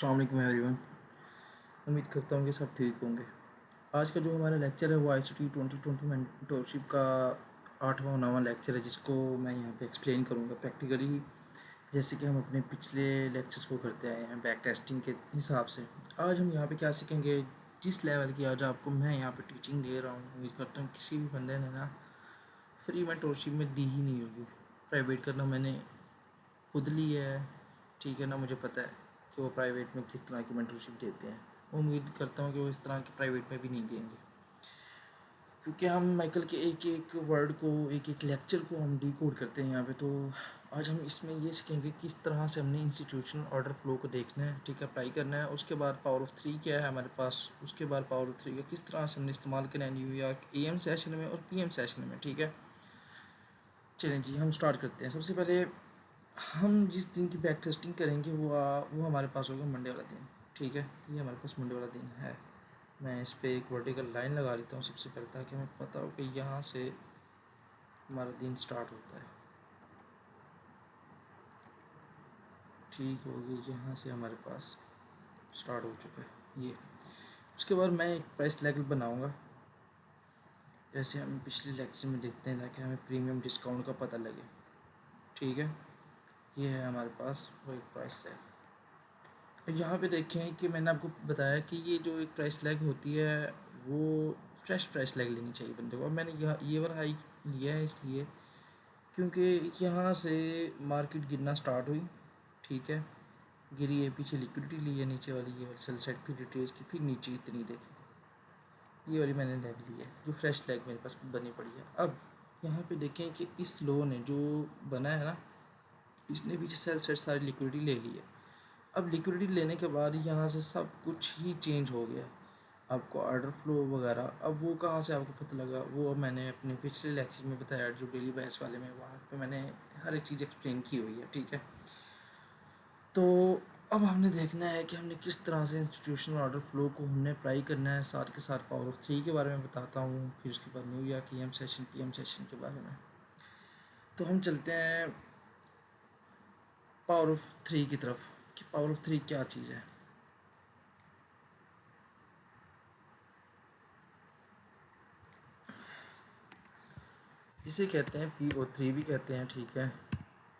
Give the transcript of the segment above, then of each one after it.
अस्सलाम वालेकुम एवरीवन। उम्मीद करता हूँ कि सब ठीक होंगे। आज का जो हमारा लेक्चर है वो ICT 2020 मेंटरशिप का 8वां 9वां लेक्चर है, जिसको मैं यहाँ पे एक्सप्लेन करूँगा प्रैक्टिकली, जैसे कि हम अपने पिछले लेक्चर्स को करते आए हैं बैक टेस्टिंग के हिसाब से। आज हम यहाँ पे क्या सीखेंगे, जिस लेवल की आज आपको मैं यहाँ पे टीचिंग दे रहा हूँ, उम्मीद करता हूँ किसी भी बंदे ने ना फ्री मेंटरशिप में दी ही नहीं होगी। प्राइवेट करना मैंने खुद ली है, ठीक है ना। मुझे पता है कि वो प्राइवेट में किस तरह की मेंटरशिप देते हैं। उम्मीद करता हूँ कि वो इस तरह की प्राइवेट में भी नहीं देंगे, क्योंकि हम माइकल के एक एक वर्ड को, एक एक लेक्चर को हम डिकोड करते हैं यहाँ पे। तो आज हम इसमें ये सीखेंगे किस तरह से हमने इंस्टीट्यूशन ऑर्डर फ्लो को देखना है, ठीक है, अप्लाई करना है। उसके बाद पावर ऑफ 3 क्या है हमारे पास, उसके बाद पावर ऑफ 3 का किस तरह से हमने इस्तेमाल करना है न्यूयॉर्क AM सेशन में और PM सेशन में, ठीक है। चलें जी, हम स्टार्ट करते हैं। सबसे पहले हम जिस दिन की बैक टेस्टिंग करेंगे वो हमारे पास होगा मंडे वाला दिन, ठीक है। ये हमारे पास मंडे वाला दिन है। मैं इस पर एक वर्टिकल लाइन लगा लेता हूँ सबसे पहले, ताकि हमें पता हो कि यहाँ से हमारा दिन स्टार्ट होता है। ठीक होगी, यहाँ से हमारे पास स्टार्ट हो चुका है ये। उसके बाद मैं एक प्राइस लेवल बनाऊँगा, जैसे हम पिछले लेक्चर में देखते हैं, ताकि हमें प्रीमियम डिस्काउंट का पता लगे, ठीक है। ये है हमारे पास वो एक प्राइस लेवल। यहाँ पे देखें कि मैंने आपको बताया कि ये जो एक प्राइस लैग होती है वो फ्रेश प्राइस लैग लेनी चाहिए बंदे को। अब मैंने ये वाला हाई लिया है इसलिए क्योंकि यहाँ से मार्केट गिरना स्टार्ट हुई, ठीक है, गिरी है, पीछे लिक्विडिटी ली है नीचे वाली, ये सेल साइड फिर रिट्रेस की, फिर नीचे इतनी देखी, ये वाली मैंने लैग ली है, जो फ्रेश लैग मेरे पास बनी पड़ी है। अब यहाँ पे देखें कि इस लो ने जो बना है ना, इसने पीछे सेल साइड सारी लिक्विडिटी ले ली है। अब लिक्विडिटी लेने के बाद यहाँ से सब कुछ ही चेंज हो गया। आपको ऑर्डर फ्लो वगैरह, अब वो कहाँ से आपको पता लगा, वो मैंने अपने पिछले लेक्चर में बताया, जो डेली बैच वाले में, वहाँ पे मैंने हर एक चीज़ एक्सप्लेन की हुई है, ठीक है। तो अब हमने देखना है कि हमने किस तरह से इंस्टीट्यूशनल ऑर्डर फ्लो को हमने अप्लाई करना है। साथ के साथ पावर ऑफ 3 के बारे में बताता हूँ, फिर उसके बाद न्यू ईयर की AM सेशन PM सेशन के बारे में। तो हम चलते हैं पावर ऑफ 3 की तरफ, कि पावर ऑफ 3 क्या चीज़ है। इसे कहते हैं PO3 भी कहते हैं, ठीक है,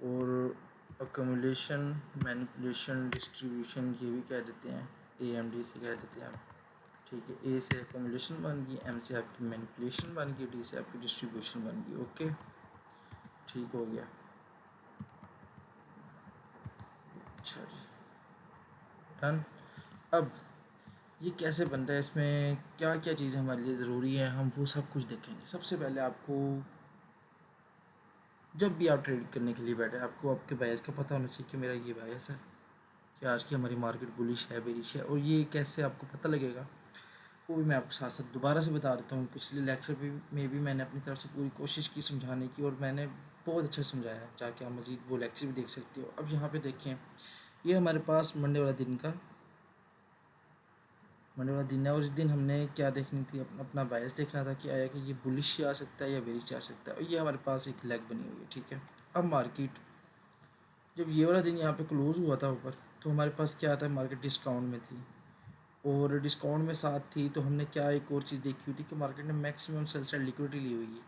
और अकोमुलेशन, मैनिपुलेशन, डिस्ट्रीब्यूशन ये भी कह देते हैं, AMD से कह देते हैं, ठीक है। A से अकोमुलेशन बन गई, M से आपकी मैनिपुलेशन बन गई, D से आपकी डिस्ट्रीब्यूशन बन गई। ओके, ठीक हो गया। अच्छा जी, डन। अब ये कैसे बनता है, इसमें क्या क्या चीज़ें हमारे लिए ज़रूरी है, हम वो सब कुछ देखेंगे। सबसे पहले आपको, जब भी आप ट्रेड करने के लिए बैठे, आपको आपके बायस का पता होना चाहिए कि मेरा ये बायस है, कि आज की हमारी मार्केट बुलिश है बेरिश है। और ये कैसे आपको पता लगेगा, वो भी मैं आपको साथ साथ दोबारा से बता देता हूँ। पिछले लेक्चर में भी मैंने अपनी तरफ से पूरी कोशिश की समझाने की, और मैंने बहुत अच्छा समझाया है, जाके आप मज़ीद वो लेक्चर भी देख सकते हो। अब यहाँ पे देखें, ये हमारे पास मंडे वाला दिन है, और इस दिन हमने क्या देखनी थी, अपना बायस देखना था कि आया कि ये बुलिश आ सकता है या बेरिश आ सकता है। और ये हमारे पास एक लेग बनी हुई है, ठीक है। अब मार्केट, जब ये वाला दिन यहाँ पे क्लोज़ हुआ था ऊपर, तो हमारे पास क्या था, मार्केट डिस्काउंट में थी, और डिस्काउंट में साथ थी। तो हमने क्या एक और चीज़ देखी हुई थी कि मार्केट ने मैक्सिमम सेल साइड लिक्विडिटी ली हुई थी।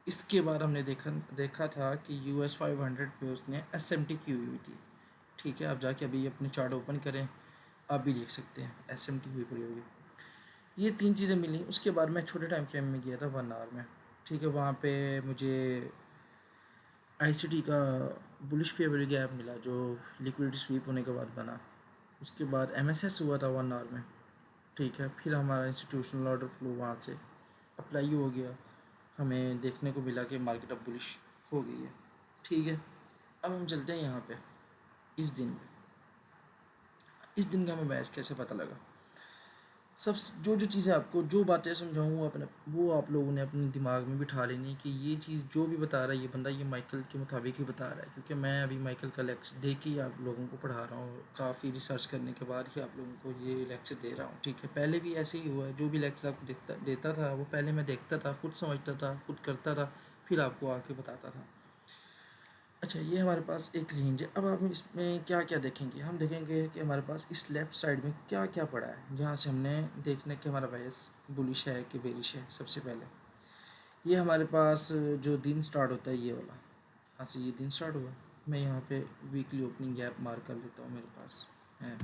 इसके बाद हमने देखा था कि US 500 पे उसने SMT की हुई थी, ठीक है। आप जाके अभी अपने चार्ट ओपन करें, आप भी देख सकते हैं SMT हुई पड़ी होगी। ये तीन चीज़ें मिली। उसके बाद मैं छोटे टाइम फ्रेम में गया था 1 आवर में, ठीक है। वहाँ पे मुझे ICT का बुलिश फेवर गैप मिला, जो लिक्विडिटी स्वीप होने के बाद बना। उसके बाद MSS हुआ था 1 आवर में, ठीक है। फिर हमारा इंस्टीट्यूशनल ऑर्डर फ्लो वहाँ से अप्लाई हो गया, हमें देखने को मिला कि मार्केट अब बुलिश हो गई है, ठीक है। अब हम चलते हैं यहाँ पे इस दिन का हमें बैच कैसे पता लगा। सब जो चीज़ें आपको, जो बातें समझाऊँ, वो आप लोगों ने अपने दिमाग में बिठा लेनी है कि ये चीज़ जो भी बता रहा है ये बंदा, ये माइकल के मुताबिक ही बता रहा है। क्योंकि मैं अभी माइकल का लेक्चर देख के ही आप लोगों को पढ़ा रहा हूँ, काफ़ी रिसर्च करने के बाद ही आप लोगों को ये लेक्चर दे रहा हूँ, ठीक है। पहले भी ऐसे ही हुआ है, जो भी लेक्चर आपको देता था वो पहले मैं देखता था, खुद समझता था, खुद करता था, फिर आपको आके बताता था। अच्छा, ये हमारे पास एक रेंज है। अब हम इसमें क्या क्या देखेंगे, हम देखेंगे कि हमारे पास इस लेफ़्ट साइड में क्या क्या पड़ा है, जहाँ से हमने देखना कि हमारा बायस बुलिश है कि बेरिश है। सबसे पहले ये हमारे पास जो दिन स्टार्ट होता है ये वाला, यहाँ से ये दिन स्टार्ट हुआ। मैं यहाँ पे वीकली ओपनिंग गैप मार्क कर लेता हूँ, मेरे पास है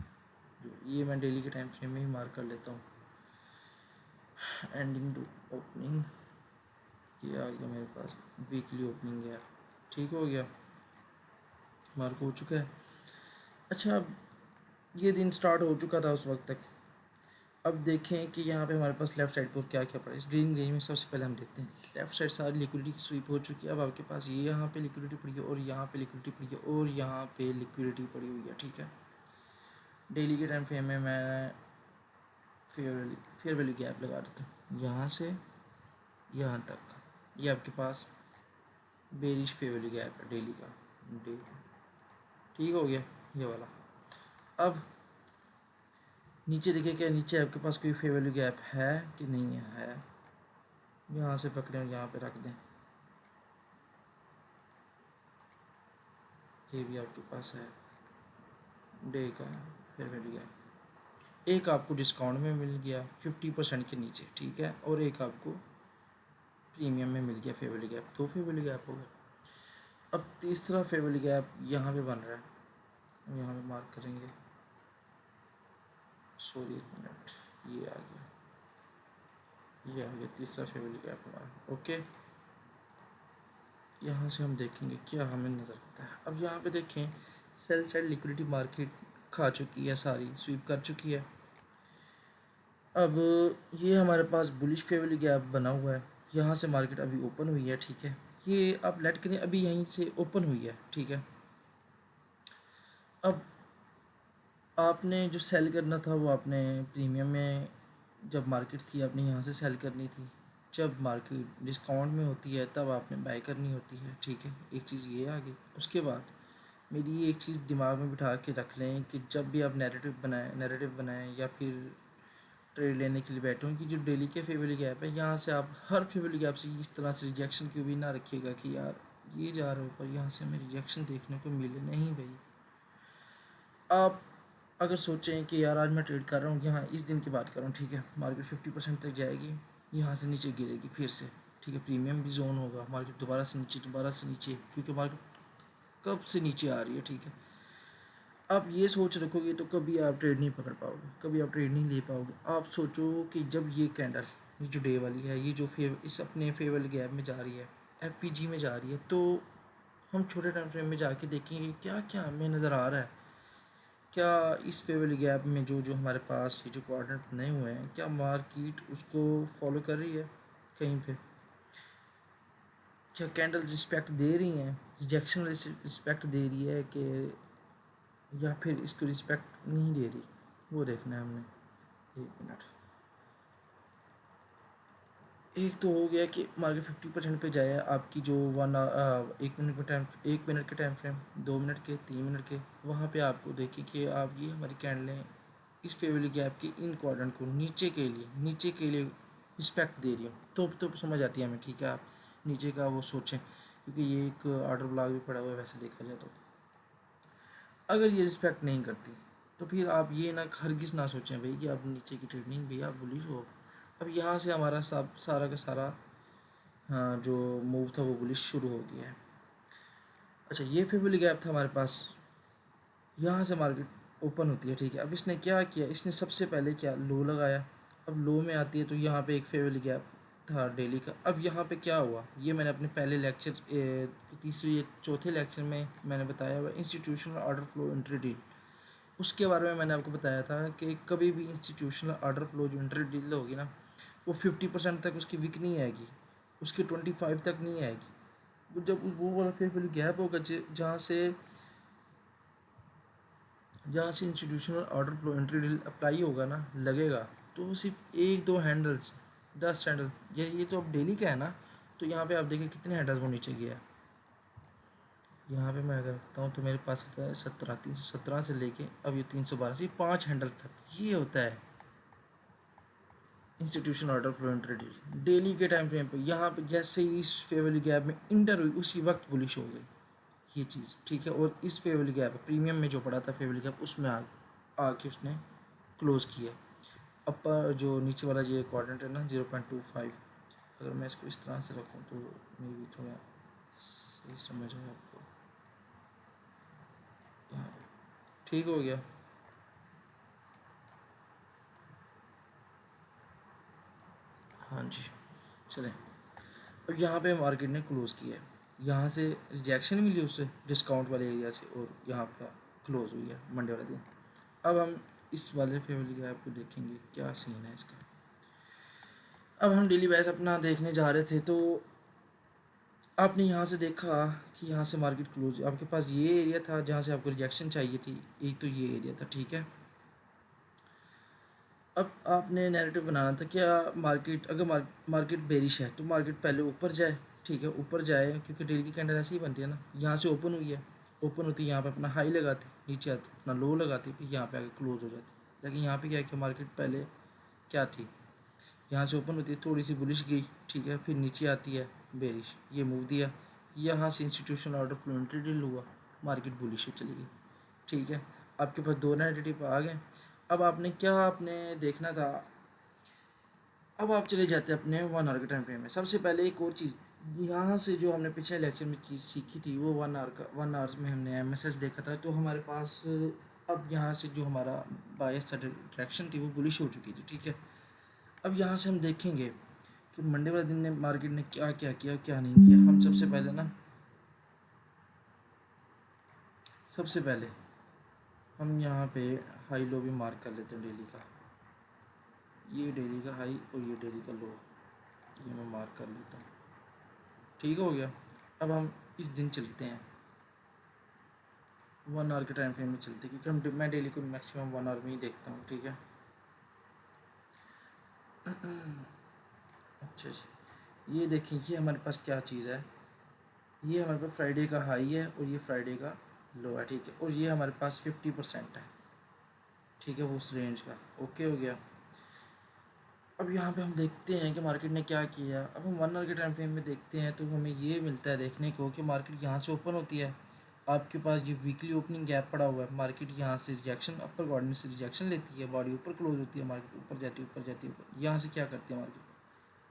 ये मैं डेली के टाइम फ्रेम में ही मार्क कर लेता हूँ। एंडिंग टू ओपनिंग, ये आ गया मेरे पास वीकली ओपनिंग गैप, ठीक हो गया, मार्क हो चुका है। अच्छा, अब ये दिन स्टार्ट हो चुका था उस वक्त तक। अब देखें कि यहाँ पे हमारे पास लेफ्ट साइड पर क्या क्या पड़ा है। इस ग्रीन रेंज में सबसे पहले हम देखते हैं लेफ्ट साइड सारी लिक्विडिटी स्वीप हो चुकी है। अब आपके पास ये यहाँ पे लिक्विडिटी पड़ी है और यहाँ पे लिक्विडिटी पड़ी है और यहाँ पे लिक्विडिटी पड़ी हुई है, ठीक है। डेली के टाइम फ्रेम में मैं फेयर वैल्यू गैप लगा देता हूँ यहाँ से यहाँ तक। ये आपके पास बेरिश फेयर वैल्यू गैप है डेली का, डेली, ठीक हो गया ये वाला। अब नीचे देखिए क्या नीचे आपके पास कोई फेयर वैल्यू गैप है कि नहीं है। यहाँ से पकड़ें और यहाँ पे रख दें, ये भी आपके पास है डे का फेयर वैल्यू गैप। एक आपको डिस्काउंट में मिल गया 50% के नीचे, ठीक है, और एक आपको प्रीमियम में मिल गया फेयर वैल्यू गैप। दो फेयर वैल्यू गैप हो गए। अब तीसरा फेयर वैल्यू गैप यहाँ पे बन रहा है, यहाँ पे मार्क करेंगे, सॉरी एक मिनट, ये आ गया, ये आ गया तीसरा फेयर वैल्यू गैप हमारा, ओके। यहाँ से हम देखेंगे क्या हमें नज़र आता है। अब यहाँ पे देखें सेल साइड लिक्विडिटी मार्केट खा चुकी है, सारी स्वीप कर चुकी है। अब ये हमारे पास बुलिश फेयर वैल्यू गैप बना हुआ है, यहाँ से मार्केट अभी ओपन हुई है, ठीक है। ये आप लेट करें अभी यहीं से ओपन हुई है, ठीक है। अब आपने जो सेल करना था वो आपने प्रीमियम में, जब मार्केट थी आपने यहाँ से सेल करनी थी। जब मार्केट डिस्काउंट में होती है तब आपने बाय करनी होती है, ठीक है। एक चीज़ ये आ गई। उसके बाद मेरी ये एक चीज़ दिमाग में बिठा के रख लें कि जब भी आप नैरेटिव बनाएं या फिर ट्रेड लेने के लिए बैठे हों, कि जो डेली के फेयर वैल्यू गैप है यहाँ से आप हर फेयर वैल्यू गैप से इस तरह से रिजेक्शन क्यों भी ना रखिएगा कि यार ये जा रहा है ऊपर, यहाँ से हमें रिजेक्शन देखने को मिले नहीं भाई। आप अगर सोचें कि यार आज मैं ट्रेड कर रहा हूँ, यहाँ इस दिन की बात कर रहा हूँ, ठीक है, मार्केट 50% तक जाएगी, यहाँ से नीचे गिरेगी फिर से, ठीक है, प्रीमियम भी जोन होगा, मार्केट दोबारा से नीचे, क्योंकि मार्केट कब से नीचे आ रही है, ठीक है। आप ये सोच रखोगे तो कभी आप ट्रेड नहीं पकड़ पाओगे, कभी आप ट्रेड नहीं ले पाओगे। आप सोचो कि जब ये कैंडल, ये जो डे वाली है, ये जो इस अपने फेवर गैप में जा रही है, एफ में जा रही है, तो हम छोटे टाइम फ्रेम में जाके देखेंगे क्या क्या हमें नज़र आ रहा है। क्या इस फेवर गैप में जो जो हमारे पास ये जो कोऑर्डिनेट बने हुए हैं, क्या मार्केट उसको फॉलो कर रही है कहीं पे? क्या कैंडल रिस्पेक्ट दे रही हैं, रिजेक्शन रिस्पेक्ट दे रही है कि, या फिर इसको रिस्पेक्ट नहीं दे रही, वो देखना है हमने। एक मिनट, एक तो हो गया कि मार्केट 50% पे जाए, आपकी जो 1 मिनट के टाइम फ्रेम, 2 मिनट के, 3 मिनट के, वहाँ पे आपको देखिए कि आप ये हमारी कैंडलें इस फेवरली गैप के इन क्वाड्रेंट को नीचे के लिए रिस्पेक्ट दे रही हो, तो समझ आती है हमें, ठीक है। आप नीचे का वो सोचें, क्योंकि ये एक ऑर्डर ब्लॉक भी पड़ा हुआ है वैसे देखा जाए तो। अगर ये रिस्पेक्ट नहीं करती तो फिर आप ये ना हरगिज़ ना सोचें भाई कि आप नीचे की ट्रेडिंग भैया आप बुलिश हो। अब यहाँ से हमारा सब सारा का सारा, हाँ, जो मूव था वो बुलिश शुरू हो गया है। अच्छा, ये फेवरली गैप था हमारे पास, यहाँ से मार्केट ओपन होती है, ठीक है। अब इसने क्या किया, इसने सबसे पहले क्या लो लगाया। अब लो में आती है तो यहाँ पे एक फेवरली गैप था डेली का। अब यहाँ पे क्या हुआ, ये मैंने अपने पहले लेक्चर, तीसरे या चौथे लेक्चर में मैंने बताया हुआ, institutional order flow entry deal, उसके बारे में मैंने आपको बताया था कि कभी भी इंस्टीट्यूशनल ऑर्डर फ्लो जो इंट्री डील होगी ना, वो 50% तक उसकी वीक नहीं आएगी, उसकी 25 तक नहीं आएगी। जब वो वाला फेयर वैल्यू गैप होगा जहाँ से institutional order flow entry deal apply होगा ना, लगेगा, तो सिर्फ 1-2 हैंडल्स, 10 हैंडल, ये तो अब डेली का है ना, तो यहाँ पे आप देखिए कितने हैंडल्स वो नीचे गया। यहाँ पे मैं अगर रखता हूँ तो मेरे पास होता है 317 से लेके अब ये 312 से 5 हैंडल तक ये होता है institution order flow entry deal daily के टाइम फ्रेम पे। यहाँ पे जैसे ही इस फेवरली गैप में इंटर हुई उसी वक्त बुलिश हो गई, ये चीज़ ठीक है। और इस फेवल गैप प्रीमियम में जो पड़ा था फेवल गैप उसमें आके उसने क्लोज़ किया। अपर जो नीचे वाला ये क्वाड्रेंट है ना 0.25, अगर मैं इसको इस तरह से रखूँ तो मे भी थोड़ा सही समझ आए आपको। यहाँ ठीक हो गया। हाँ जी चलें। अब यहाँ पे मार्केट ने क्लोज़ किया है, यहाँ से रिजेक्शन मिली उससे डिस्काउंट वाले एरिया से और यहाँ पर क्लोज़ हुई है मंडे वाले दिन। अब हम इस वाले फेवल गैप को देखेंगे क्या सीन है इसका। अब हम डेली बेस अपना देखने जा रहे थे तो आपने यहाँ से देखा कि यहाँ से मार्केट क्लोज, आपके पास ये एरिया था जहाँ से आपको रिजेक्शन चाहिए थी, एक तो ये एरिया था ठीक है। अब आपने नैरेटिव बनाना था क्या मार्केट अगर मार्केट बेरिश है तो मार्केट पहले ऊपर जाए, ठीक है ऊपर जाए क्योंकि डेली की कैंडल ऐसी ही बनती है ना। यहाँ से ओपन हुई है, ओपन होती है यहाँ पे अपना हाई लगाती, नीचे आती अपना लो लगाती, फिर यहाँ पे आके क्लोज हो जाती। लेकिन यहाँ पे क्या है कि मार्केट पहले क्या थी, यहाँ से ओपन होती है थोड़ी सी बुलिश गई, ठीक है, फिर नीचे आती है बेरिश, ये मूव दिया, यहाँ से इंस्टीट्यूशन ऑर्डर फ्लुएंटली डील हुआ, मार्केट बुलिश हो चली गई, ठीक है। आपके पास दो नेगेटिव आ गए। अब आपने देखना था। अब आप चले जाते हैं अपने 1 आवर के टाइम फ्रेम में। सबसे पहले एक और चीज़ यहाँ से जो हमने पिछले लेक्चर में चीज़ सीखी थी वो 1 आवर में हमने एमएसएस देखा था। तो हमारे पास अब यहाँ से जो हमारा बायस डायरेक्शन थी वो बुलिश हो चुकी थी, ठीक है। अब यहाँ से हम देखेंगे कि मंडे वाले दिन ने मार्केट ने क्या क्या किया क्या नहीं किया। हम सबसे पहले हम यहाँ पे हाई लो भी मार्क कर लेते हैं डेली का। ये डेली का हाई और ये डेली का लो, ये मैं मार्क कर लेता हूँ, ठीक हो गया। अब हम इस दिन चलते हैं 1 आवर के टाइम फ्रेम में चलते हैं क्योंकि मैं डेली को मैक्सिमम 1 आवर में ही देखता हूँ, ठीक है। अच्छा जी, ये देखिए ये हमारे पास क्या चीज़ है, ये हमारे पास फ्राइडे का हाई है और ये फ्राइडे का लो है, ठीक है। और ये हमारे पास 50% है, ठीक है, वो उस रेंज का ओके हो गया। अब यहाँ पे हम देखते हैं कि मार्केट ने क्या किया। अब हम 1 आवर के टाइम फ्रेम में देखते हैं तो हमें ये मिलता है देखने को कि मार्केट यहाँ से ओपन होती है, आपके पास ये वीकली ओपनिंग गैप पड़ा हुआ है, मार्केट यहाँ से रिजेक्शन अपर कोऑर्डिनेट से रिजेक्शन लेती है, बॉडी ऊपर क्लोज होती है, मार्केट ऊपर जाती है ऊपर जाती है ऊपर। यहाँ से क्या करती है मार्केट,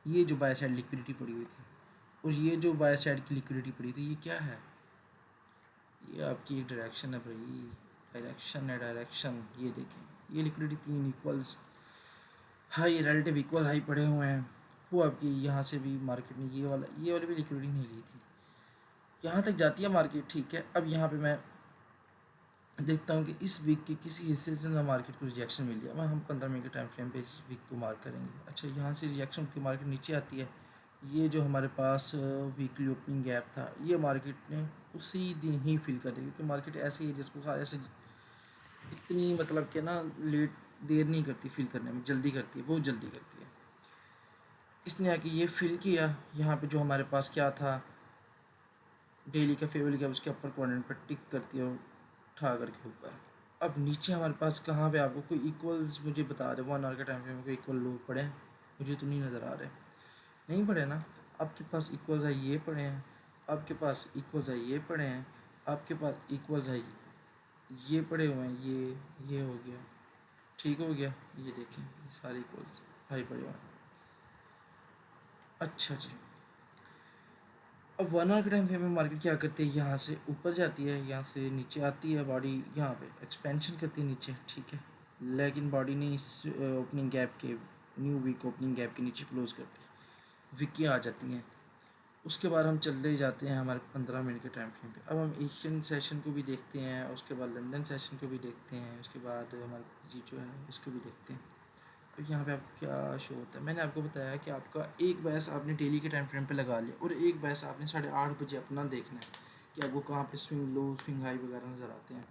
ये जो बाय साइड लिक्विडिटी पड़ी हुई थी और ये जो बाय साइड की लिक्विडिटी पड़ी थी ये क्या है, ये आपकी एक डायरेक्शन है भाई, डायरेक्शन है डायरेक्शन। ये देखें ये liquidity 3 equals high relative equal high पड़े हुए हैं, वो आपकी यहाँ से भी मार्केट ने ये वाली भी लिक्विडिटी नहीं ली थी, यहाँ तक जाती है मार्केट, ठीक है। अब यहाँ पे मैं देखता हूँ कि इस वीक के किसी हिस्से से ना मार्केट को रिजेक्शन मिल गया। हम 15 मिनट के टाइम फ्रेम पे इस वीक को मार्क करेंगे। अच्छा यहाँ से रिजेक्शन होती है, मार्केट नीचे आती है, ये जो हमारे पास वीकली ओपनिंग गैप था ये मार्केट ने उसी दिन ही फिल कर दिया क्योंकि मार्केट ऐसे ही जिसको ऐसे इतनी मतलब कि ना लेट देर नहीं करती फिल करने में, जल्दी करती है, बहुत जल्दी करती है। इसने आके ये फिल किया, यहाँ पे जो हमारे पास क्या था डेली का फेवल गया उसके अपर क्वाड्रेंट पर टिक करती है और उठा करके ऊपर। अब नीचे हमारे पास कहाँ पे आपको कोई इक्वल्स मुझे बता दे 1 आवर के टाइम पे कोई इक्वल लो पड़े, मुझे तो नहीं नज़र आ रहे, नहीं पड़े ना। आपके पास इक्वल्स है ये पड़े हैं, आपके पास इक्वल्स है ये पड़े हैं, आपके पास इक्वल्स है ये पड़े हुए हैं, ये हो गया, ठीक हो गया। ये देखें ये सारे इक्वल्स हाई पड़े हुए हैं। अच्छा जी, अब 1 आवर के टाइम फ्रेम में मार्केट क्या करती है, यहाँ से ऊपर जाती है, यहाँ से नीचे आती है, बॉडी यहाँ पे एक्सपेंशन करती है नीचे, ठीक है। लेकिन बॉडी ने इस ओपनिंग गैप के न्यू वीक ओपनिंग गैप के नीचे क्लोज करती है, विकी आ जाती हैं। उसके बाद हम चलते जाते हैं हमारे 15 मिनट के टाइम फ्रेम पे। अब हम एशियन सेशन को भी देखते हैं, उसके बाद लंदन सेशन को भी देखते हैं, उसके बाद हमारे जी जो है इसको भी देखते हैं। तो यहाँ पे आपको क्या शो होता है, मैंने आपको बताया कि आपका एक बैस आपने डेली के टाइम फ्रेम पे लगा लिया और एक बैस आपने 8:30 बजे अपना देखना है कि आपको कहाँ पे स्विंग लो स्विंग हाई वगैरह नज़र आते हैं।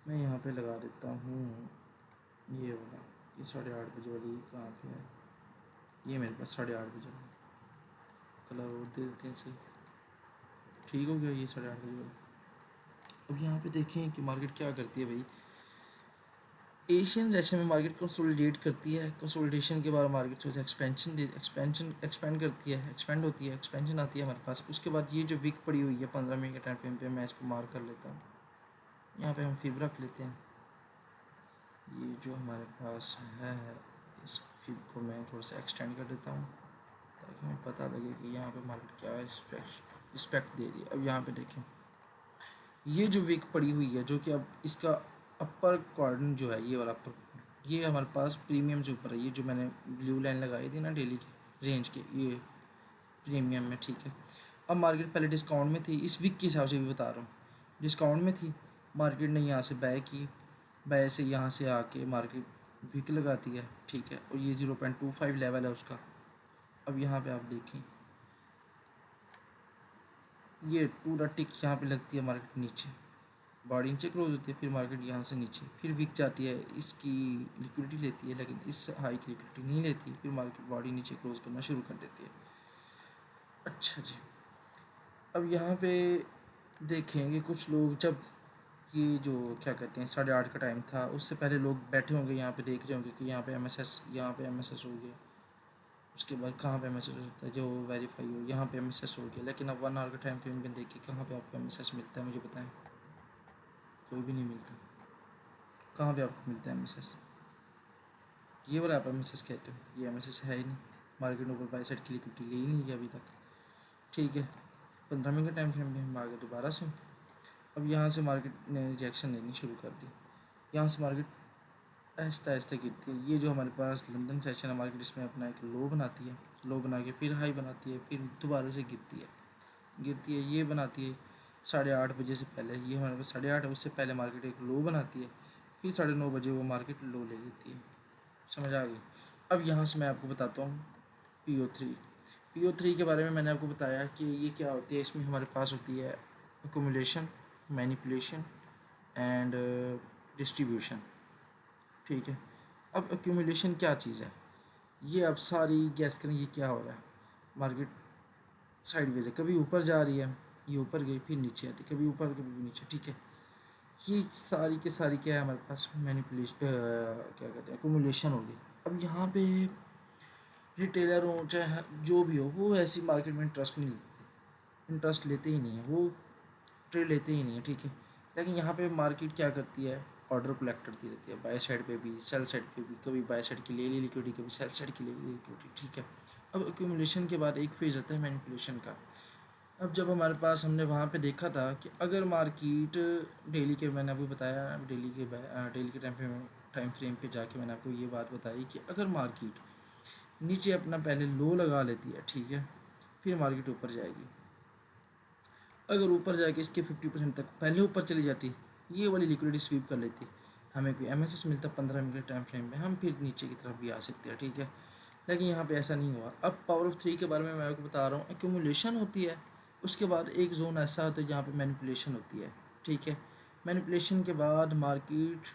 मैं यहाँ पे लगा देता हूँ ये वाला, ये 8:30 बजे वाली कहाँ पे है, ये मेरे पास 8:30 बजे कलर और दे देते हैं सही, ठीक हो गया ये 8:30 बजे वाला। अब यहाँ पे देखें कि मार्केट क्या करती है भाई। एशियन सेशन में मार्केट कंसोलिडेट करती है, कंसोलिडेशन के बाद मार्केट जो है एक्सपेंड करती है, एक्सपेंड होती है, एक्सपेंशन आती है हमारे पास। उसके बाद ये जो विक पड़ी हुई है 15 मिनट के टाइम फ्रेम पे, मैं इसको मार्क कर लेता हूँ। यहाँ पे हम फिब रख लेते हैं। ये जो हमारे पास है इस फिब को मैं थोड़ा सा एक्सटेंड कर देता हूँ ताकि हमें पता लगे कि यहाँ पे मार्केट क्या रिस्पेक्ट दे रही है। अब यहाँ पे देखें, ये जो विक पड़ी हुई है जो कि अब इसका अपर क्वाड्रेंट जो है, ये वाला अपर, ये हमारे पास प्रीमियम से ऊपर है। ये जो मैंने ब्लू लाइन लगाई थी ना डेली की रेंज के, ये प्रीमियम में, ठीक है। अब मार्केट पहले डिस्काउंट में थी, इस वीक के हिसाब से भी बता रहा हूँ, डिस्काउंट में थी। मार्केट ने यहाँ से बाय की, बाय से यहाँ से आके मार्केट वीक लगाती है, ठीक है। और ये 0.25 लेवल है उसका। अब यहाँ पे आप देखें, ये पूरा टिक यहाँ पे लगती है मार्केट नीचे, बॉडी नीचे क्लोज होती है, फिर मार्केट यहाँ से नीचे फिर वीक जाती है, इसकी लिक्विडिटी लेती है लेकिन इस हाई की लिक्विडिटी नहीं लेती, फिर मार्केट बॉडी नीचे क्लोज करना शुरू कर देती है। अच्छा जी, अब यहाँ पे देखेंगे कुछ लोग, जब ये जो क्या कहते हैं 8:30 का टाइम था, उससे पहले लोग बैठे होंगे यहाँ पे, देख रहे होंगे कि यहाँ पे एमएसएस, यहाँ पे एमएसएस हो गया। उसके बाद कहाँ पे एमएसएस होता है जो वेरीफाई हो, यहाँ पे एमएसएस हो गया। लेकिन अब 1 आवर का टाइम फ्रेम में देखिए कहाँ पे आपको एमएसएस मिलता है, मुझे बताएं। कोई भी नहीं मिलता। कहाँ पे आपको मिलता है एमएसएस? ये वाला आप एमएसएस कहते हो, ये एमएसएस है ही नहीं। मार्केट ऊपर बाई साइड की लिक्विडिटी ली ही नहीं है अभी तक, ठीक है। 15 मिनट का टाइम फ्रेम में हम आ गए दोबारा से। अब यहाँ से मार्केट ने रिजेक्शन लेनी शुरू कर दी, यहाँ से मार्केट आहिस्ता आहिस्ता गिरती है। ये जो हमारे पास लंदन सेशन है मार्केट, इसमें अपना एक लो बनाती है, लो बना के फिर हाई बनाती है, फिर दोबारा से गिरती है, ये बनाती है 8:30 बजे से पहले। ये हमारे पास 8:30 है, उससे पहले मार्केट एक लो बनाती है, फिर 9:30 बजे वो मार्केट लो ले लेती है। समझ आ गई? अब यहाँ से मैं आपको बताता हूँ PO3 के बारे में। मैंने आपको बताया कि ये क्या होती है। इसमें हमारे पास होती है एक्यूमुलेशन, मैनिपुलेशन एंड डिस्ट्रीब्यूशन, ठीक है। अब एक्यूमुलेशन क्या चीज़ है, ये अब सारी गैस करें ये क्या हो रहा है। मार्केट साइडवेज है, कभी ऊपर जा रही है, ये ऊपर गई फिर नीचे आती, कभी ऊपर कभी नीचे, ठीक है। ये सारी के सारी क्या है हमारे पास, मैनिपुलेशन, क्या कहते हैं, एक्यूमुलेशन होगी। अब यहाँ पे रिटेलर हो चाहे जो भी हो, वो ऐसी मार्केट में इंटरेस्ट लेते ही नहीं है, वो ट्रेड लेते ही नहीं है, ठीक है। लेकिन यहाँ पे मार्केट क्या करती है, ऑर्डर कलेक्ट करती रहती है, बाय साइड पे भी सेल साइड पे भी, कभी बाय साइड की ले ली लिक्विडिटी, कभी सेल साइड की ले ली लिक्विडिटी, ठीक है। अब एक्यूमुलेशन के बाद एक फेज आता है मैनिपुलेशन का। अब जब हमारे पास, हमने वहाँ पे देखा था कि अगर मार्केट डेली के, मैंने आपको बताया डेली के टाइम फ्रेम पे जाके मैंने आपको ये बात बताई कि अगर मार्केट नीचे अपना पहले लो लगा लेती है, ठीक है, फिर मार्केट ऊपर जाएगी। अगर ऊपर जाके इसके 50% तक पहले ऊपर चली जाती, ये वाली लिक्विडिटी स्वीप कर लेती, हमें कोई एमएसएस मिलता 15 मिनट के टाइम फ्रेम में, हम फिर नीचे की तरफ भी आ सकते हैं, ठीक है। लेकिन यहाँ पे ऐसा नहीं हुआ। अब पावर ऑफ 3 के बारे में मैं आपको बता रहा हूँ। एक्यूमुलेशन होती है, उसके बाद एक जोन ऐसा होता है जहाँ पे मैनिपुलेशन होती है, ठीक है। मैनिपुलेशन के बाद मार्केट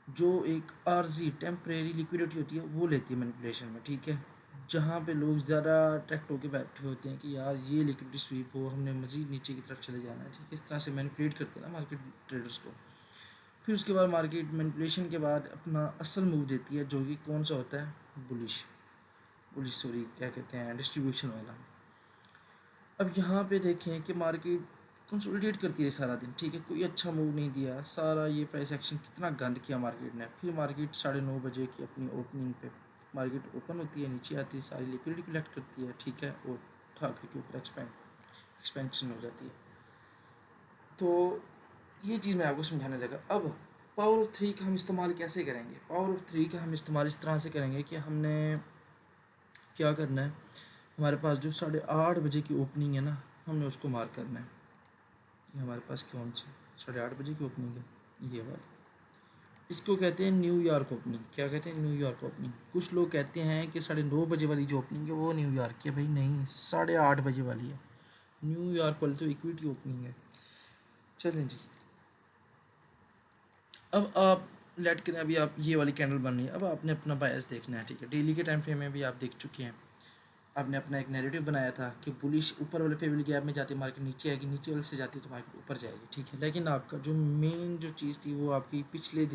जो एक आर्जी टेम्परेरी लिक्विडिटी होती है वो लेती है मैनिपुलेशन में, ठीक है। जहाँ पे लोग ज़्यादा अट्रैक्ट होकर बैठे होते हैं कि यार ये लिक्विडिटी स्वीप हो, हमने मज़ीद नीचे की तरफ चले जाना है, ठीक है। इस तरह से मैनिपुलेट करते हैं ना मार्केट ट्रेडर्स को। फिर उसके बाद मार्केट मैनिपुलेशन के बाद अपना असल मूव देती है, जो कि कौन सा होता है, बुलिश सॉरी क्या कहते हैं, डिस्ट्रीब्यूशन वाला। अब यहाँ पे देखें कि मार्केट कंसोलिडेट करती है सारा दिन, ठीक है, कोई अच्छा मूव नहीं दिया, सारा ये प्राइस एक्शन कितना गंद किया मार्केट ने। फिर मार्केट 9:30 बजे की अपनी ओपनिंग पे मार्केट ओपन होती है, नीचे आती है, सारी लिक्विडिटी कलेक्ट करती है, ठीक है, और ठाकर के ऊपर एक्सपेंशन हो जाती है। तो ये चीज़ मैं आपको समझाने लगा। अब पावर ऑफ 3 का हम इस्तेमाल कैसे करेंगे? पावर ऑफ 3 का हम इस्तेमाल इस तरह से करेंगे कि हमने क्या करना है, हमारे पास जो 8:30 बजे की ओपनिंग है ना, हमने उसको मार्क करना है। ये हमारे पास कौन सी 8:30 बजे की ओपनिंग है, ये वाली, इसको कहते हैं न्यूयॉर्क ओपनिंग। क्या कहते हैं? New York opening. कुछ लोग कहते हैं कि 9:30 बजे वाली जो ओपनिंग है वो न्यूयॉर्क की है, भाई नहीं, 8:30 बजे वाली है। न्यूयॉर्क वाली तो इक्विटी ओपनिंग है। चलें जी, अब आप लेट करें, अभी आप ये वाली कैंडल बन रही है, अब आपने अपना बायस देखना है, ठीक है। डेली के टाइम फ्रेम में भी आप देख चुके हैं, आपने अपना एक नैरेटिव बनाया था कि बुलिश ऊपर वाले फेवरल गैप में जाती है मार्केट नीचे आएगी, नीचे वाले से जाती है तो मार्केट ऊपर जाएगी, ठीक है। लेकिन आपका जो मेन जो चीज़ थी वो आपकी पिछले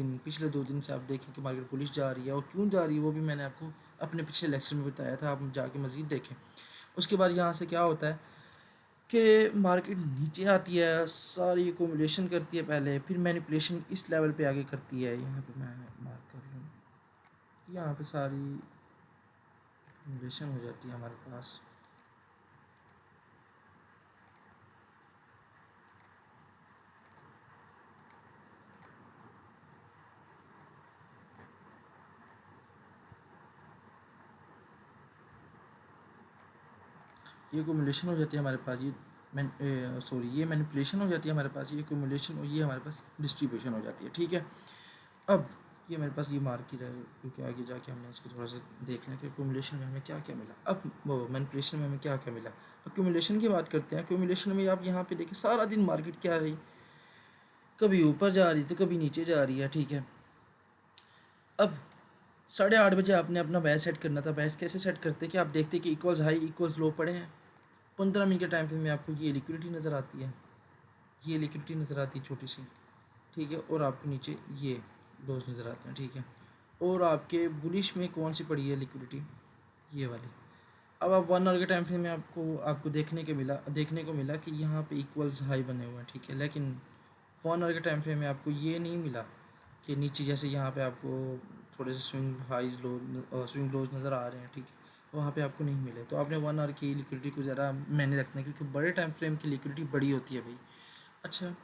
2 दिन से आप देखें कि मार्केट बुलिश जा रही है, और क्यों जा रही है वो भी मैंने आपको अपने पिछले लेक्चर में बताया था, आप जाके मज़ीद देखें। उसके बाद यहाँ से क्या होता है कि मार्केट नीचे आती है, सारी एकोमोडेशन करती है पहले, फिर मैनिपुलेशन इस लेवल पे आगे करती है। यहाँ पे मैं मार्क कर लूँ, यहाँ पे सारी एकोमोडेशन हो जाती है हमारे पास। ये एकोमोडेशन हो जाती है हमारे पास, ये मैनिपुलेशन हो जाती है हमारे पास, ये एकोमोडेशन, और ये हमारे पास डिस्ट्रीब्यूशन हो जाती है, ठीक है। अब ये मेरे पास ये मार्केट है, क्योंकि आगे जाके हमने इसको थोड़ा सा देखना है कि एक्यूमुलेशन में हमें क्या क्या मिला। अब वो मैनिपुलेशन में हमें क्या क्या मिला। एक्यूमुलेशन की बात करते हैं। एक्यूमुलेशन में आप यहाँ पे देखिए सारा दिन मार्केट क्या रही, कभी ऊपर जा रही तो कभी नीचे जा रही है, ठीक है। अब 8:30 बजे आपने अपना बैच सेट करना था। बैच कैसे सेट करते कि आप देखते कि इक्वल्स हाई इक्वल्स लो पड़े हैं, 15 मिनट के टाइम फ्रेम में आपको ये लिक्विडिटी नज़र आती है, ये लिक्विडिटी नज़र आती है छोटी सी, ठीक है, और आपको नीचे ये लोज नज़र आते हैं, ठीक है। और आपके बुलिश में कौन सी पड़ी है लिक्विडिटी, ये वाली। अब आप 1 आवर के टाइम फ्रेम में आपको देखने को मिला कि यहाँ पे इक्वल्स हाई बने हुए हैं, ठीक है। लेकिन 1 आवर के टाइम फ्रेम में आपको ये नहीं मिला कि नीचे जैसे यहाँ पे आपको थोड़े से स्विंग लोज नज़र आ रहे हैं, ठीक है, वहाँ पे आपको नहीं मिले। तो आपने 1 आवर की लिक्विडिटी को ज़रा मैंने रखना है, क्योंकि बड़े टाइम फ्रेम की लिक्विडिटी बड़ी होती है भाई। अच्छा,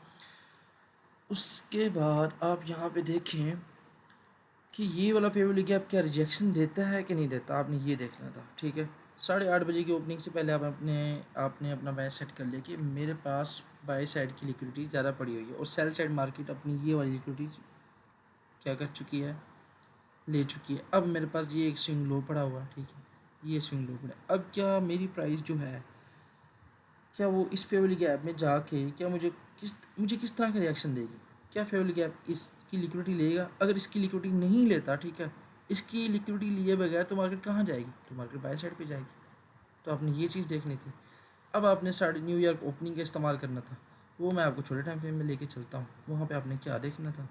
उसके बाद आप यहाँ पे देखें कि ये वाला फेवरल गैप क्या रिजेक्शन देता है कि नहीं देता, आपने ये देखना था, ठीक है। 8:30 बजे की ओपनिंग से पहले आपने अपना बाय सेट कर लिया कि मेरे पास बाय साइड की लिक्विडिटी ज़्यादा पड़ी हुई है, और सेल साइड मार्केट अपनी ये वाली लिक्विडिटी क्या कर चुकी है, ले चुकी है। अब मेरे पास ये एक स्विंग लो पड़ा हुआ है, ठीक है, ये स्विंग लो पड़ा है। अब क्या मेरी प्राइस जो है, क्या वो इस फेवरल गैप में जाके क्या मुझे किस तरह का रिएक्शन देगी। क्या फेवरल गैप इसकी लिक्विडिटी लेगा? अगर इसकी लिक्विडिटी नहीं लेता, ठीक है, इसकी लिक्विडिटी लिए बगैर तो मार्केट कहाँ जाएगी, तो मार्केट बाय साइड पे जाएगी। तो आपने ये चीज़ देखनी थी। अब आपने न्यूयॉर्क ओपनिंग का इस्तेमाल करना था, वो मैं आपको छोटे टाइम फ्रेम में लेके चलता हूँ। वहाँ पे आपने क्या देखना था,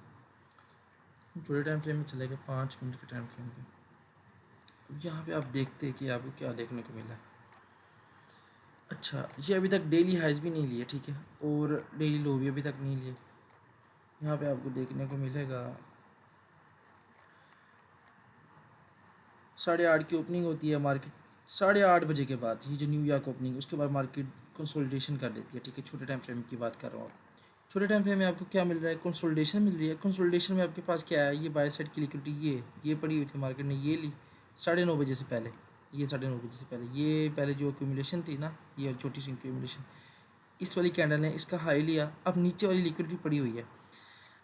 छोटे टाइम फ्रेम में चले गए 5 मिनट के टाइम फ्रेम पे। अब यहाँ पे आप देखते हैं कि आपको क्या देखने को मिला। अच्छा, ये अभी तक डेली हाइज भी नहीं लिए, ठीक है, और डेली लो भी अभी तक नहीं लिए। यहाँ पे आपको देखने को मिलेगा 8:30 की ओपनिंग होती है मार्केट, 8:30 बजे के बाद ये जो न्यूयॉर्क ओपनिंग, उसके बाद मार्केट कंसोलिडेशन कर देती है, ठीक है। छोटे टाइम फ्रेम की बात कर रहा हूँ। छोटे टाइम फ्रेम में आपको क्या मिल रहा है, कंसोलिडेशन मिल रही है। कंसोलिडेशन में आपके पास क्या है, ये बाय साइड की लिक्विडिटी ये पड़ी हुई थी, मार्केट ने ये ली 9:30 बजे से पहले, ये 9:30 बजे से पहले, ये पहले जो एक्यूमुलेशन थी ना, ये छोटी सी एक्यूमुलेशन, इस वाली कैंडल ने इसका हाई लिया। अब नीचे वाली लिक्विडिटी पड़ी हुई है।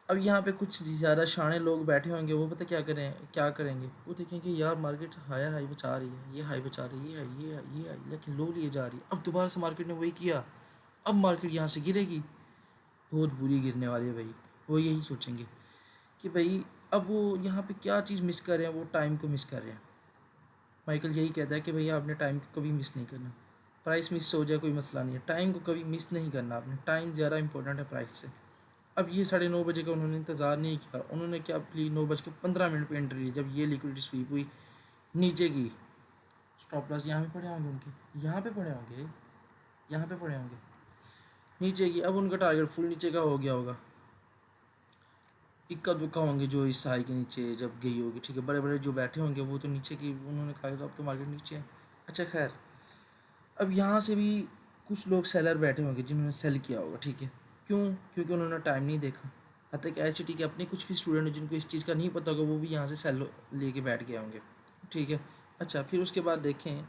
अब यहाँ पे कुछ ज़्यादा शाणे लोग बैठे होंगे, वो पता क्या करेंगे, वो देखेंगे यार मार्केट हायर हाई बचा रही है, ये हाई बचा रही है, ये हाई, लेकिन लो लिए जा रही है। अब दोबारा से मार्केट ने वही किया, अब मार्केट यहाँ से गिरेगी, बहुत बुरी गिरने वाली है भाई। वो यही सोचेंगे कि भाई अब वो यहाँ पे क्या चीज़ मिस कर रहे हैं, वो टाइम को मिस कर रहे हैं। माइकल यही कहता है कि भैया आपने टाइम को कभी मिस नहीं करना। प्राइस मिस हो जाए कोई मसला नहीं है, टाइम को कभी मिस नहीं करना आपने। टाइम ज़्यादा इंपॉर्टेंट है प्राइस से। अब ये 9:30 बजे का उन्होंने इंतज़ार नहीं किया, उन्होंने क्या प्ली 9:15 पे एंट्री ली। जब ये लिक्विडिटी स्वीप हुई नीचे की, स्टॉप लॉस यहाँ पे पड़े होंगे उनके, यहाँ पे पड़े होंगे, यहाँ पे पड़े होंगे नीचे की। अब उनका टारगेट फुल नीचे का हो गया होगा, इक्का दुक्का होंगे जो इस हाई के नीचे जब गई होगी, ठीक है। बड़े बड़े जो बैठे होंगे वो तो नीचे की, उन्होंने कहा अब तो मार्केट नीचे है। अच्छा खैर, अब यहाँ से भी कुछ लोग सेलर बैठे होंगे जिन्होंने सेल किया होगा, ठीक है। क्यों? क्योंकि उन्होंने टाइम नहीं देखा। हत्या कि ऐसे, ठीक है, अपने कुछ भी स्टूडेंट जिनको इस चीज़ का नहीं पता होगा, वो भी यहाँ से सेल लेके बैठ गए होंगे, ठीक है। अच्छा, फिर उसके बाद देखें,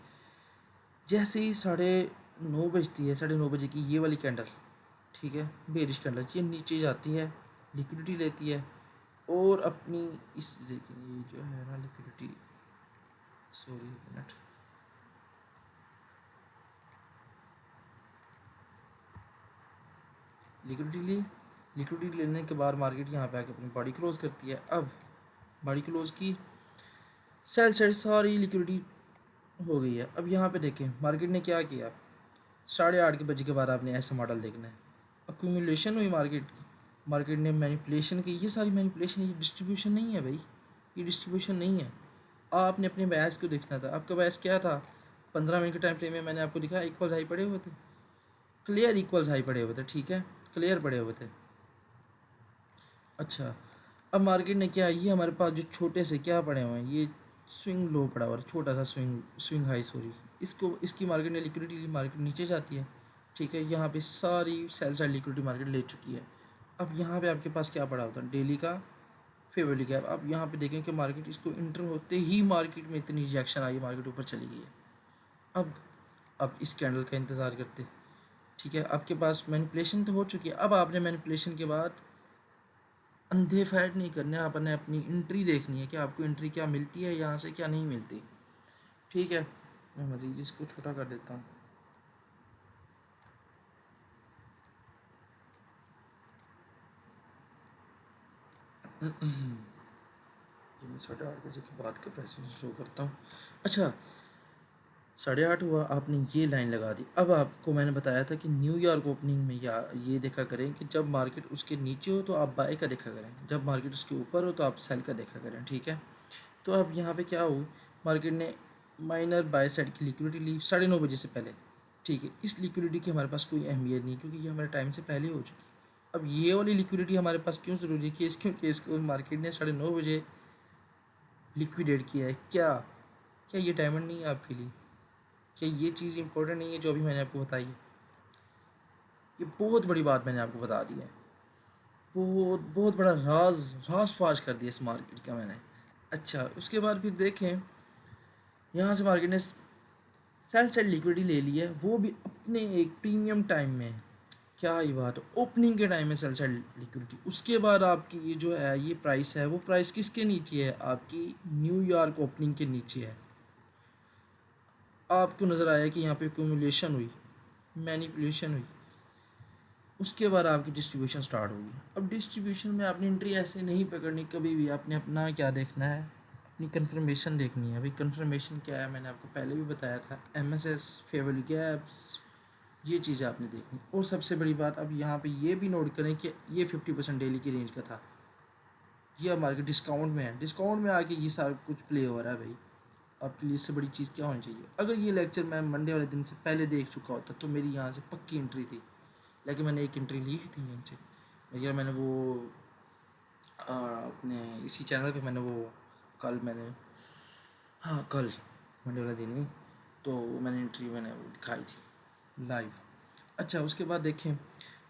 जैसे ही 9:30 बजती है, 9:30 बजे की ये वाली कैंडल, ठीक है, बेरिश कैंडल, ये नीचे जाती है, लिक्विडिटी लेती है, और अपनी इस देखिए ये जो है ना लिक्विडिटी, सॉरी मिनट, लिक्विडिटी लेने के बाद मार्केट यहाँ पे आके अपनी बॉडी क्लोज करती है। अब बॉडी क्लोज की, सेल साइड सारी लिक्विडिटी हो गई है। अब यहाँ पे देखें मार्केट ने क्या किया, 8:30 के बजे के बाद आपने ऐसा मॉडल देखना है, अक्यूमुलेशन हुई मार्केट की, मार्केट ने मैनिपुलेशन की। ये सारी मैनिपुलेशन, ये डिस्ट्रीब्यूशन नहीं है भाई, ये डिस्ट्रीब्यूशन नहीं है। आपने अपने बैस को देखना था। आपका बैस क्या था, 15 मिनट के टाइम फ्रेम में मैंने आपको दिखा इक्वल्स हाई पड़े हुए थे, क्लियर इक्वल्स हाई पड़े हुए थे, ठीक है, क्लियर पड़े हुए थे। अच्छा, अब मार्केट ने क्या, ये हमारे पास जो छोटे से क्या पड़े हुए हैं, ये स्विंग लो पड़ा हुआ है, छोटा सा स्विंग स्विंग हाई सॉरी, इसको इसकी मार्केट ने लिक्विडिटी ली, मार्केट नीचे जाती है, ठीक है। यहाँ पे सारी सेल साइड लिक्विडिटी मार्केट ले चुकी है। अब यहाँ पे आपके पास क्या पड़ा होता है, डेली का फेवरली गैप। अब यहाँ पे देखें कि मार्केट इसको इंटर होते ही मार्केट में इतनी रिजेक्शन आई, मार्केट ऊपर चली गई है। अब इस कैंडल का इंतज़ार करते, ठीक है। आपके पास मैनिपुलेशन तो हो चुकी है। अब आपने मैनिपुलेशन के बाद अंधे फैट नहीं करने, आपने अपनी एंट्री देखनी है कि आपको एंट्री क्या मिलती है यहाँ से, क्या नहीं मिलती, ठीक है। मैं मज़ीद इसको छोटा कर देता हूँ। ये मैं 8:30 बजे के बाद का प्रेजेंटेशन शो करता हूँ। अच्छा, 8:30 हुआ, आपने ये लाइन लगा दी। अब आपको मैंने बताया था कि न्यूयॉर्क ओपनिंग में या ये देखा करें कि जब मार्केट उसके नीचे हो तो आप बाय का देखा करें, जब मार्केट उसके ऊपर हो तो आप सेल का देखा करें, ठीक है। तो अब यहाँ पे क्या हो, मार्केट ने माइनर बाय साइड की लिक्विडिटी ली 9:30 बजे से पहले, ठीक है। इस लिक्विडिटी की हमारे पास कोई अहमियत नहीं क्योंकि ये हमारे टाइम से पहले हो चुकी है। अब ये वाली लिक्विडिटी हमारे पास क्यों ज़रूरी है कि क्योंकि इसको मार्केट ने 9:30 बजे लिक्विडेट किया है। क्या क्या ये डायमंड नहीं है आपके लिए, क्या ये चीज़ इंपॉर्टेंट नहीं है जो अभी मैंने आपको बताई है। ये बहुत बड़ी बात मैंने आपको बता दी है, बहुत बहुत बड़ा राज राज फाज कर दिया इस मार्केट का मैंने। अच्छा, उसके बाद फिर देखें यहाँ से मार्केट ने सेल साइड लिक्विडिटी ले ली है, वो भी अपने एक प्रीमियम टाइम में। क्या ही बात है, ओपनिंग के टाइम में सेल साइड लिक्विडिटी। उसके बाद आपकी ये जो है ये प्राइस है, वो प्राइस किसके नीचे है, आपकी न्यूयॉर्क ओपनिंग के नीचे है। आपको नज़र आया कि यहाँ पे एक्यूमुलेशन हुई, मैनिपुलेशन हुई, उसके बाद आपकी डिस्ट्रीब्यूशन स्टार्ट होगी। अब डिस्ट्रीब्यूशन में आपने एंट्री ऐसे नहीं पकड़नी कभी भी, आपने अपना क्या देखना है, अपनी कन्फर्मेशन देखनी है। भाई कन्फर्मेशन क्या है, मैंने आपको पहले भी बताया था, एमएसएस, फेवरली गैप्स, ये चीज़ें आपने देखनी। और सबसे बड़ी बात, अब यहाँ पे ये भी नोट करें कि ये 50% डेली की रेंज का था, ये अब मार्केट डिस्काउंट में है, डिस्काउंट में आके ये सारा कुछ प्ले हो रहा है। भाई आपके लिए इससे बड़ी चीज़ क्या होनी चाहिए। अगर ये लेक्चर मैं मंडे वाले दिन से पहले देख चुका होता तो मेरी यहाँ से पक्की एंट्री थी, लेकिन मैंने एक एंट्री ली थी यहीं से। भैया मैंने वो अपने इसी चैनल पे मैंने वो कल मैंने, हाँ कल मंडे वाला दिन ही, तो मैंने एंट्री मैंने वो दिखाई थी लाइव। अच्छा, उसके बाद देखें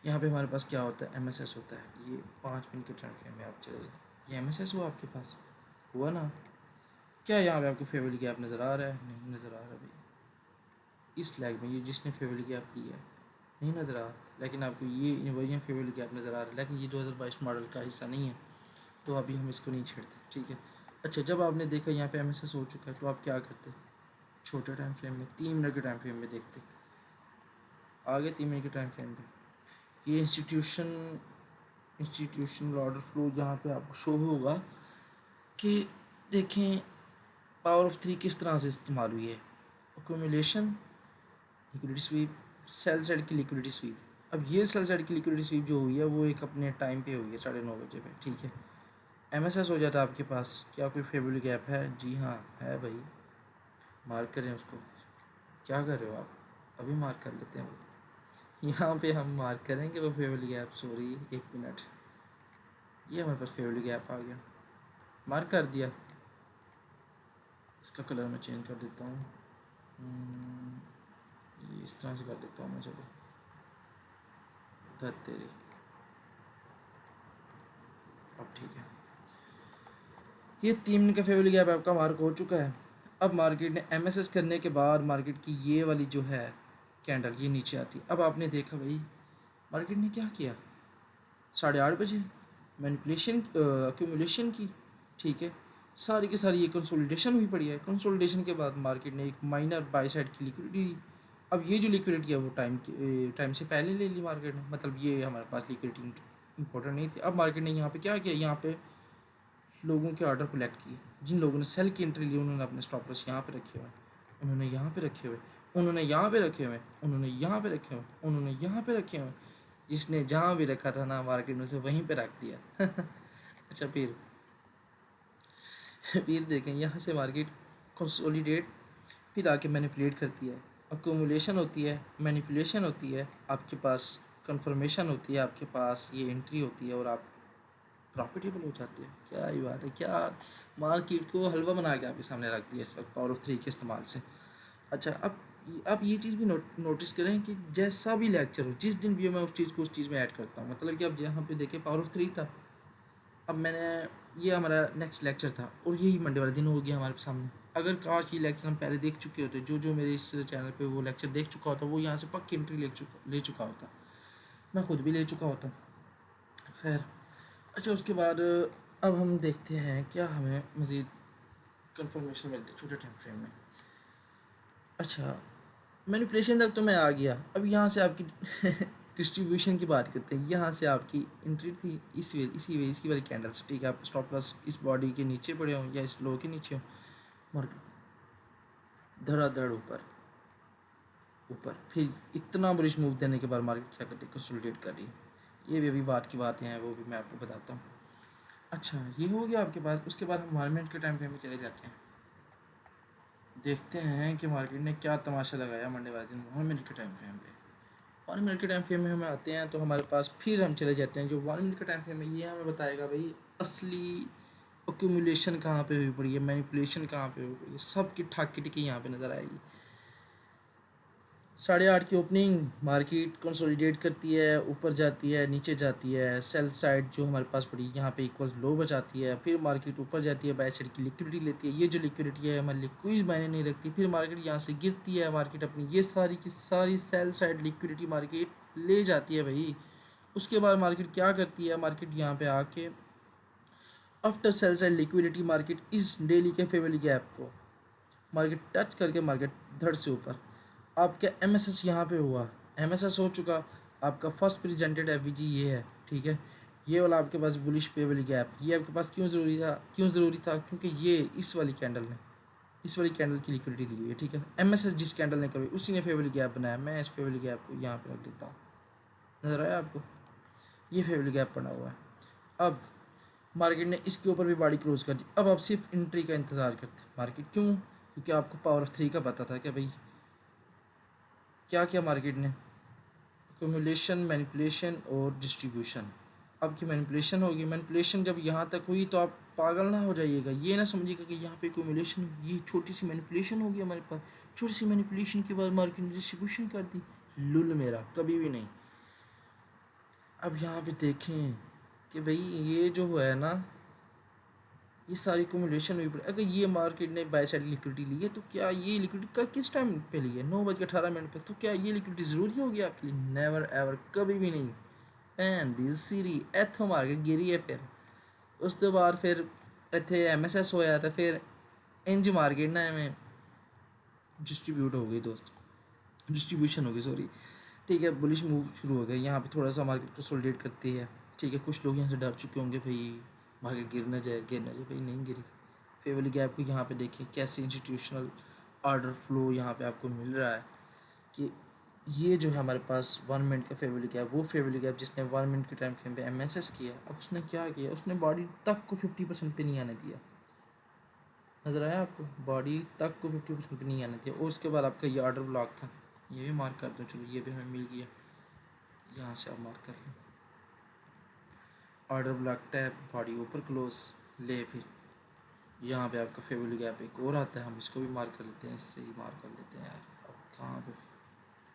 यहाँ पे हमारे पास क्या होता है, एमएसएस होता है। ये 5 मिनट के टाइम फ्रेम में आप चले जाए, ये एमएसएस हुआ आपके पास, हुआ ना। क्या यहाँ पे आपको फेवरली गैप नज़र आ रहा है, नहीं नज़र आ रहा भाई। इस लैग में ये जिसने फेवरली गैप ली है नहीं नज़र आ रहा, लेकिन आपको ये इन्वर्जन फेवरली गैप नज़र आ रहा है, लेकिन ये 2022 मॉडल का हिस्सा नहीं है, तो अभी हम इसको नहीं छेड़ते, ठीक है। अच्छा, जब आपने देखा यहाँ पे एमएसएस हो चुका है तो आप क्या करते, छोटे टाइम फ्रेम में 3 मिनट के टाइम फ्रेम में देखते, आगे 3 मिनट के टाइम फ्रेम पे ये इंस्टीट्यूशनल ऑर्डर फ्लो यहाँ पे आपको शो होगा कि देखें पावर ऑफ 3 किस तरह से इस्तेमाल हुई है, accumulation, liquidity SVEEP, sell side की लिक्विडिटी स्वीप। अब ये सेल साइड की लिक्विडिटी स्वीप जो हुई है वो एक अपने टाइम पे हुई है 9:30 बजे पे, ठीक है। एमएसएस हो जाता है आपके पास, क्या कोई फेवरल गैप है, जी हाँ है भाई, मार्क करें उसको। क्या कर रहे हो आप, अभी मार्क कर लेते हैं। यहाँ पे हम मार्क करेंगे वो फेवरल गैप, सॉरी 1 मिनट, ये हमारे पास फेवरल गैप आ गया, मार्क कर दिया। इसका कलर मैं चेंज कर देता हूँ, ये इस तरह से कर देता हूँ मैं, चलो धत तेरी, अब ठीक है। ये 3 मिनट का फेवरल गैप आपका मार्क हो चुका है। अब मार्केट ने एमएसएस करने के बाद मार्केट की ये वाली जो है कैंडल ये नीचे आती, अब आपने देखा भाई मार्केट ने क्या किया, 8:30 बजे मैनिपुलेशन एक्यूमुलेशन की, ठीक है। सारी की सारी ये कंसोलिडेशन हुई पड़ी है, कंसोलिडेशन के बाद मार्केट ने एक माइनर बाय साइड की लिक्विडिटी ली। अब ये जो लिक्विडिटी है वो टाइम से पहले ले ली मार्केट ने, मतलब ये हमारे पास लिक्विडिटी इंपॉर्टेंट नहीं थी। अब मार्केट ने यहाँ पे क्या किया, यहाँ पे लोगों के ऑर्डर कलेक्ट किए, जिन लोगों ने सेल की एंट्री ली उन्होंने अपने स्टॉप लॉस यहाँ पे रखे हुए हैं। उन्होंने यहाँ पे रखे हुए, उन्होंने यहाँ पे रखे हुए, उन्होंने यहाँ पे रखे हुए, उन्होंने यहाँ पे रखे हुए। जिसने जहाँ भी रखा था ना मार्केट में से वहीं पे रख दिया। अच्छा फिर देखें यहाँ से मार्केट कंसोलिडेट, फिर आके मैनिपुलेट करती है, अक्यूमुलेशन होती है, मैनिपुलेशन होती है, आपके पास कंफर्मेशन होती है, आपके पास ये एंट्री होती है और आप प्रॉफिटेबल हो जाते हैं। क्या ही बात है, क्या मार्केट को हलवा बना के आपके सामने रख दिया इस वक्त पावर ऑफ 3 के इस्तेमाल से। अच्छा अब ये चीज़ भी नोटिस करें कि जैसा भी लेक्चर हो, जिस दिन भी हो, मैं उस चीज़ को उस चीज़ में ऐड करता हूँ। मतलब कि अब यहाँ पे देखें पावर ऑफ 3 था, अब मैंने ये हमारा नेक्स्ट लेक्चर था और यही मंडे वाला दिन हो गया हमारे सामने। अगर काश ये लेक्चर हम पहले देख चुके होते, जो मेरे इस चैनल पे वो लेक्चर देख चुका होता, वो यहाँ से पक्की एंट्री ले चुका होता, मैं खुद भी ले चुका होता। खैर, अच्छा उसके बाद अब हम देखते हैं क्या हमें मज़ीद कंफर्मेशन मिलती है छोटे टाइम फ्रेम में। अच्छा, मैनिपुलेशन तक तो मैं आ गया, अब यहाँ से आपकी डिस्ट्रीब्यूशन की बात करते हैं। यहाँ से आपकी एंट्री थी इसी वाली कैंडल से, ठीक है। आप स्टॉप लॉस इस बॉडी के नीचे पड़े हों या इस लो के नीचे हों, मार्केट धड़ाधड़ ऊपर ऊपर, फिर इतना बुलिश मूव देने के बाद मार्केट क्या करती है, कंसोलिडेट कर रही है। ये भी अभी बात की बातें हैं, वो भी मैं आपको बताता हूँ। अच्छा, ये हो गया आपके पास। उसके बाद हम 1 मिनट के टाइम फ्रेम में चले जाते हैं, देखते हैं कि मार्केट ने क्या तमाशा लगाया मंडे वाले दिन 1 मिनट के टाइम फ्रेम पे। 1 मिनट के टाइम फ्रेम में हम आते हैं तो हमारे पास फिर हम चले जाते हैं जो 1 मिनट का टाइम फ्रेम है, ये हमें बताएगा भाई असली एक्यूमुलेशन कहाँ पे हुई पड़ी है, मैनिपुलेशन कहाँ पे हुई पड़ी है, सब की ठाक की टिकी यहाँ पे नज़र आएगी। 8:30 की ओपनिंग, मार्केट कंसोलिडेट करती है, ऊपर जाती है, नीचे जाती है, सेल साइड जो हमारे पास पड़ी यहाँ पे इक्वल्स लो बचाती है, फिर मार्केट ऊपर जाती है, बाय साइड की लिक्विडिटी लेती है। ये जो लिक्विडिटी है हमारे लिए कोई मायने नहीं रखती, फिर मार्केट यहाँ से गिरती है, मार्केट अपनी ये सारी की सारी सेल साइड लिक्विडिटी मार्केट ले जाती है भाई। उसके बाद मार्केट क्या करती है, मार्केट यहाँ पे आके after sell side liquidity market इस डेली के फेवरली गैप को मार्केट टच करके मार्केट धड़ से ऊपर, आपका एम एस एस यहाँ पे हुआ, एम एस एस हो चुका, आपका फर्स्ट प्रेजेंटेड एफ ये है, ठीक है। ये वाला आपके पास बुलिश फेवरली गैप, ये आपके पास क्यों ज़रूरी था, क्योंकि ये इस वाली कैंडल की लिक्विडिटी ली हुई है, ठीक है। एम एस एस जिस कैंडल ने करी उसी ने फेवरली गैप बनाया, मैं इस फेवरली गैप को यहाँ पे रख देता हूँ, नज़र आया आपको, ये फेवरली गैप बना हुआ है। अब मार्केट ने इसके ऊपर भी बॉडी क्लोज कर दी, अब आप सिर्फ एंट्री का इंतज़ार करते हैं। मार्केट क्यों, क्योंकि आपको पावर ऑफ 3 का पता था कि भाई क्या क्या मार्केट ने एक्यूमुलेशन, मैनिपुलेशन और डिस्ट्रीब्यूशन। अब की मैनिपुलेशन होगी, मैनिपुलेशन जब यहाँ तक हुई तो आप पागल ना हो जाइएगा, ये ना समझिएगा कि यहाँ पे एक्यूमुलेशन, ये छोटी सी मैनिपुलेशन होगी हमारे पास, छोटी सी मैनिपुलेशन के बाद मार्केट ने डिस्ट्रीब्यूशन कर दी। लुल मेरा, कभी भी नहीं। अब यहाँ पे देखें कि भाई ये जो है ना, ये सारी एक्यूमुलेशन हुई पड़ी। अगर ये मार्केट ने बाय साइड लिक्विडिटी ली है तो क्या ये लिक्विडिटी का किस टाइम पे ली है, 9:18 पे, तो क्या ये लिक्विडिटी ज़रूरी होगी आपके लिए? नेवर एवर, कभी भी नहीं। एंड दिस सीरी इथों मार्केट गिरी है, फिर उस तो बाद फिर इतने MSS होया तो फिर इंज मार्केट ना हमें डिस्ट्रीब्यूट हो गई दोस्त, डिस्ट्रीब्यूशन हो गई सॉरी, ठीक है। बुलिश मूव शुरू हो गया, यहाँ पे थोड़ा सा मार्केट को सोलिडेट करती है, ठीक है। कुछ लोग यहाँ से डर चुके होंगे भाई मार्केट गिर ना जाए, भाई नहीं गिरी। फेवरली गैप को यहाँ पे देखें कैसे इंस्टीट्यूशनल ऑर्डर फ्लो यहाँ पे आपको मिल रहा है कि ये जो है हमारे पास 1 मिनट का फेवरली गैप, वो फेवरली गैप जिसने 1 मिनट के टाइम फ्रेम पे MSS किया, अब उसने क्या किया, उसने बॉडी तक को 50% पे नहीं आने दिया। नज़र आया आपको, बॉडी तक को 50% पे नहीं आने दिया। और उसके बाद आपका ये ऑर्डर ब्लॉक था, ये भी मार्क कर दो, चलो ये भी हमें मिल गया, यहाँ से आप मार्क कर लें। ऑर्डर ब्लॉक टैप, बॉडी ऊपर क्लोज ले, फिर यहाँ पे आपका फेवरली गैप एक और आता है, हम इसको भी मार्क कर लेते हैं, इससे ही मार्क कर लेते हैं यार, अब कहाँ पे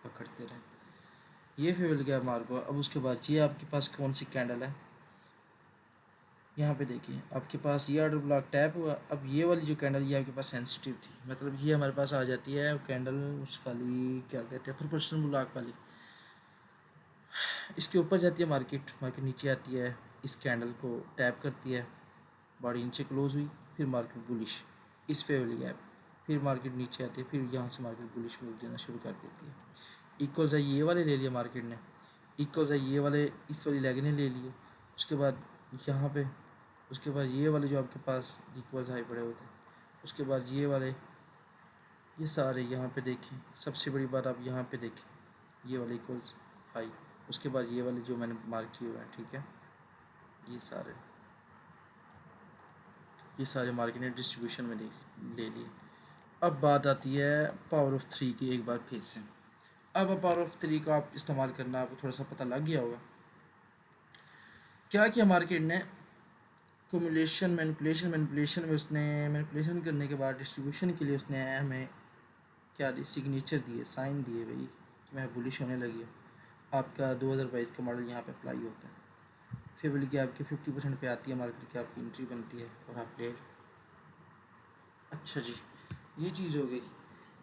पकड़ते रहे। ये फेवरली गैप मार्क हुआ। अब उसके बाद ये आपके पास कौन सी कैंडल है, यहाँ पे देखिए आपके पास ये ऑर्डर ब्लॉक टैप हुआ। अब ये वाली जो कैंडल ये आपके पास सेंसिटिव थी, मतलब ये हमारे पास आ जाती है कैंडल उस वाली, क्या कहते हैं, प्रोपोर्शनल ब्लॉक वाली। इसके ऊपर जाती है मार्केट, मार्केट नीचे आती है, इस कैंडल को टैप करती है, बॉडी नीचे क्लोज हुई, फिर मार्केट बुलिश, इस फेवरली गैप, फिर मार्केट नीचे आती है, फिर यहाँ से मार्केट बुलिश मूव देना शुरू कर देती है। इक्वल्स है ये वाले ले लिया मार्केट ने, इक्वल्स है ये वाले इस वाली लेग ने ले लिए। उसके बाद यहाँ पे, उसके बाद ये वाले जो आपके पास इक्वल्स हाई पड़े हुए थे, उसके बाद ये वाले ये सारे यहाँ पे देखें, सबसे बड़ी बात आप यहाँ पे देखें, ये वाले इक्वल्स हाई, उसके बाद ये वाले जो मैंने मार्क किए हुए हैं, ठीक है, ये सारे मार्केट ने डिस्ट्रीब्यूशन में ले लिए। अब बात आती है पावर ऑफ थ्री की एक बार फिर से। अब पावर ऑफ थ्री का आप इस्तेमाल करना आपको थोड़ा सा पता लग गया होगा। क्या किया मार्केट ने, कुमुलेशन मैनिपुलेशन में उसने मैनिपुलेशन करने के बाद डिस्ट्रीब्यूशन के लिए उसने हमें क्या दी, सिग्नेचर दिए, साइन दिए भाई कि मैं बुलिश होने लगी है। आपका 2022 का मॉडल यहाँ पे अप्लाई होता है, फेवरली की आपकी 50% पे आती है मार्केट की, आपकी एंट्री बनती है और आप ले। अच्छा जी, ये चीज़ हो गई।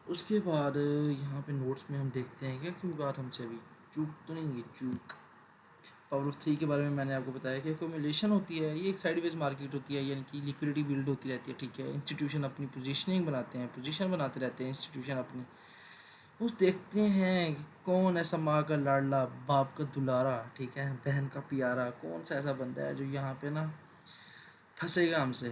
उसके बाद यहाँ पे नोट्स में हम देखते हैं क्या कोई बात हमसे अभी चूक तो नहीं है, चूक। पावर ऑफ थ्री के बारे में मैंने आपको बताया कि एक्यूमुलेशन होती है, ये एक साइडवेज मार्केट होती है, यानी कि लिक्विडिटी बिल्ड होती रहती है, ठीक है। इंस्टीट्यूशन अपनी पोजीशनिंग बनाते हैं, पोजीशन बनाते रहते हैं इंस्टीट्यूशन अपनी। उस देखते हैं कि कौन ऐसा माँ का लाडला, बाप का दुलारा, ठीक है, बहन का प्यारा, कौन सा ऐसा बंदा है जो यहाँ पे ना फंसेगा हमसे,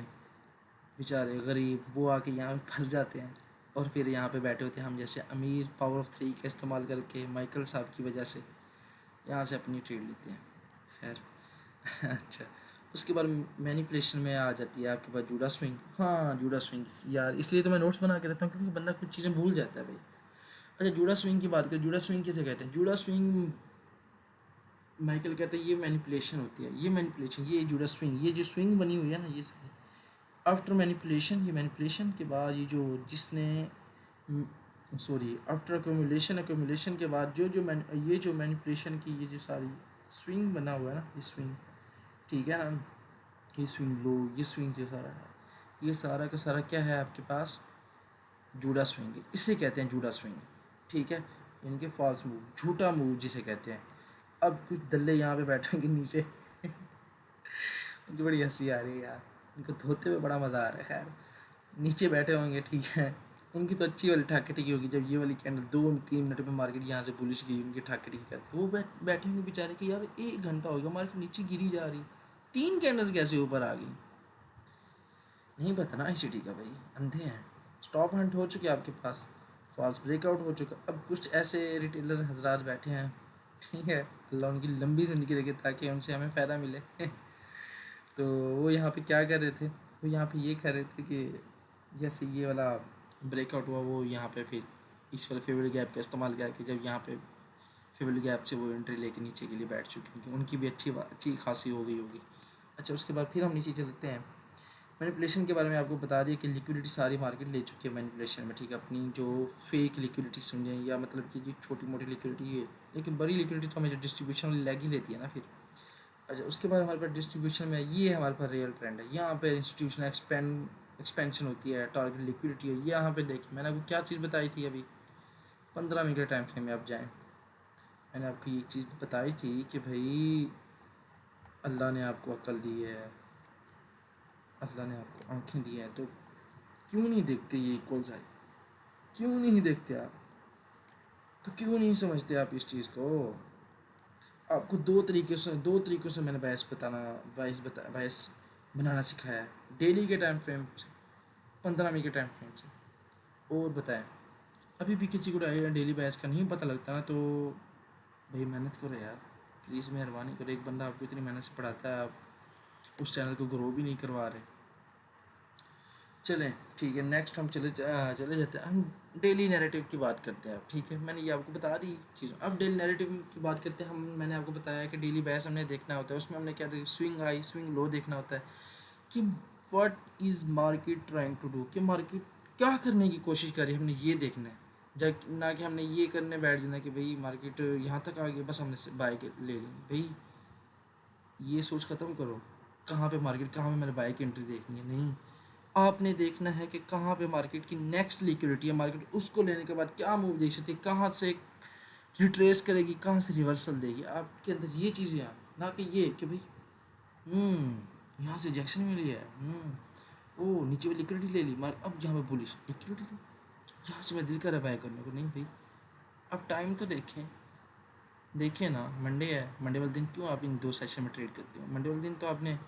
बेचारे गरीब वो आके यहाँ पे फंस जाते हैं और फिर यहाँ पे बैठे होते हैं हम जैसे अमीर, पावर ऑफ थ्री का इस्तेमाल करके माइकल साहब की वजह से यहाँ से अपनी ट्रेड लेते हैं। खैर अच्छा, उसके बाद मैनिपुलेशन में आ जाती है आपके पास जूडा स्विंग। हाँ जूडा स्विंग यार, इसलिए तो मैं नोट्स बना के रखता हूँ क्योंकि बंदा कुछ चीज़ें भूल जाता है भाई। अच्छा जूडा स्विंग की बात करें, जूडा स्विंग किसे कहते हैं? जूडा स्विंग माइकल कहते हैं ये मैनिपुलेशन होती है, ये मैनिपुलेशन, ये जूडा स्विंग, ये जो स्विंग बनी हुई है ना, ये आफ्टर मैनिपुलेशन, ये मैनिपुलेशन के बाद ये जो जिसने सॉरी आफ्टर अकोमुलेशन के बाद ये जो मैनिपुलेशन की ये जो सारी स्विंग बना हुआ है ना, ये स्विंग, ठीक है ना, ये स्विंग लो, ये स्विंग जो सारा है, ये सारा का सारा क्या है आपके पास, जूडा स्विंग, इसे कहते हैं जूडा स्विंग, ठीक है। इनके फॉल्स मूव, झूठा मूव जिसे कहते हैं। अब कुछ दल्ले यहाँ पे बैठेंगे नीचे मुझे बड़ी हंसी आ रही है यार, इनको धोते हुए बड़ा मज़ा आ रहा है। खैर नीचे बैठे होंगे, ठीक है, उनकी तो अच्छी वाली ठाके टिकी होगी जब ये वाली कैंडल 2-3 मिनट में मार्केट यहाँ से बुलिश गई, उनकी ठाके टिकी करते वो बैठे होंगे बेचारे कि यार 1 घंटा हो गया मार्केट नीचे गिरी जा रही, 3 कैंडल्स कैसे ऊपर आ गई। नहीं पता ना ICT का भाई, अंधे हैं। स्टॉप हंट हो चुके आपके पास, फॉल्स ब्रेकआउट हो चुका। अब कुछ ऐसे रिटेलर हजरात बैठे हैं, ठीक है, अल्लाह उनकी लंबी ज़िंदगी रखे ताकि उनसे हमें फ़ायदा मिले तो वो यहाँ पे क्या कर रहे थे, वो यहाँ पे ये कह रहे थे कि जैसे ये वाला ब्रेकआउट हुआ, वो यहाँ पे फिर इस वाले फेवरेट गैप का इस्तेमाल करके जब यहाँ पे फेवरेट गैप से वो एंट्री लेके नीचे के लिए बैठ चुके हैं, क्योंकि उनकी भी अच्छी खासी हो गई होगी। अच्छा उसके बाद फिर हम नीचे चलते हैं। मैनिपुलेशन के बारे में आपको बता दिया कि लिक्विडिटी सारी मार्केट ले चुकी है मैनिपुलेशन में, ठीक है। अपनी जो फेक लिक्विडिटी समझें या मतलब कि जो छोटी मोटी लिक्विडिटी है, लेकिन बड़ी लिक्विडिटी तो हमें जो डिस्ट्रीब्यूशन वाली लैग ही लेती है ना फिर। अच्छा उसके बाद हमारे पास डिस्ट्रीब्यूशन में ये हमारे पास रियल ट्रेंड है, यहाँ पे इंस्टीट्यूशन एक्सपेंशन होती है, टारगेट लिक्विडिटी है। यहाँ पे देखिए मैंने आपको क्या चीज़ बताई थी अभी 15 मिनट के टाइम फ्रेम में आप जाएँ, मैंने आपको ये चीज़ बताई थी कि भाई अल्लाह ने आपको अक्ल दी है, अल्लाह ने आपको आँखें दी हैं, तो क्यों नहीं देखते ये इक्वल्स आई, क्यों नहीं देखते आप, तो क्यों नहीं समझते आप इस चीज़ को। आपको दो तरीक़ों से मैंने बायस बनाना सिखाया है, डेली के टाइम फ्रेम से, 15 मिनट के टाइम फ्रेम से। और बताएं, अभी भी किसी को डेली बायस का नहीं पता लगता ना, तो भाई मेहनत करो यार, प्लीज़ मेहरबानी करो। एक बंदा आपको इतनी मेहनत से पढ़ाता है, आप उस चैनल को ग्रो भी नहीं करवा रहे। चलें ठीक है, नेक्स्ट हम चले जाते हैं, हम डेली नैरेटिव की बात करते हैं अब, ठीक है। मैंने ये आपको बता दी चीज़, अब डेली नैरेटिव की बात करते हैं हम। मैंने आपको बताया कि डेली बेस हमने देखना होता है, उसमें हमने क्या देखा, स्विंग हाई स्विंग लो देखना होता है कि what is market trying to do, कि मार्केट क्या करने की कोशिश कर रही है, हमने ये देखना है। जब ना कि हमने ये करने बैठ जाना कि भाई मार्केट यहाँ तक आ गई बस हमने बाय ले ली, भाई ये सोच ख़त्म करो कहाँ पे मार्केट, कहाँ पे मैंने बाय की एंट्री देखनी है, नहीं। आपने देखना है कि कहाँ पे मार्केट की नेक्स्ट लिक्विडिटी है, मार्केट उसको लेने के बाद क्या मूव देख सकती है, कहाँ से रिट्रेस करेगी, कहाँ से रिवर्सल देगी, आपके अंदर ये चीज़ें आ, ना कि ये कि भाई यहाँ से रिजेक्शन मिली है, ओ नीचे वाली लिक्विडिटी ले ली मार, अब यहाँ पे बुलिश लिक्विडिटी ली, यहाँ से मैं दिल कर रहा बाय करने को, नहीं भाई अब टाइम तो देखिए ना, मंडे है, मंडे वाले दिन क्यों आप इन 2 सेशन में ट्रेड करते हो? मंडे वाले दिन तो आपने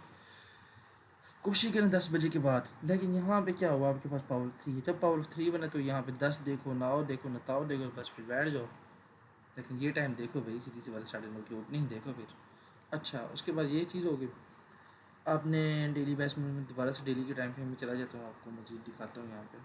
कोशिश करें 10 बजे के बाद। लेकिन यहाँ पे क्या हुआ, आपके पास पावर 3 है। जब पावर 3 बने तो यहाँ पे 10 देखो, नाओ देखो, नताओ देखो, बस फिर बैठ जाओ। लेकिन ये टाइम देखो भाई, सीधी सी बात, 9:30 की ओपनिंग देखो फिर। अच्छा, उसके बाद ये चीज़ होगी। आपने डेली बेस में दोबारा से डेली के टाइम फ्रेम में चला जाता हूँ, आपको मज़ीद दिखाता हूँ यहाँ पे।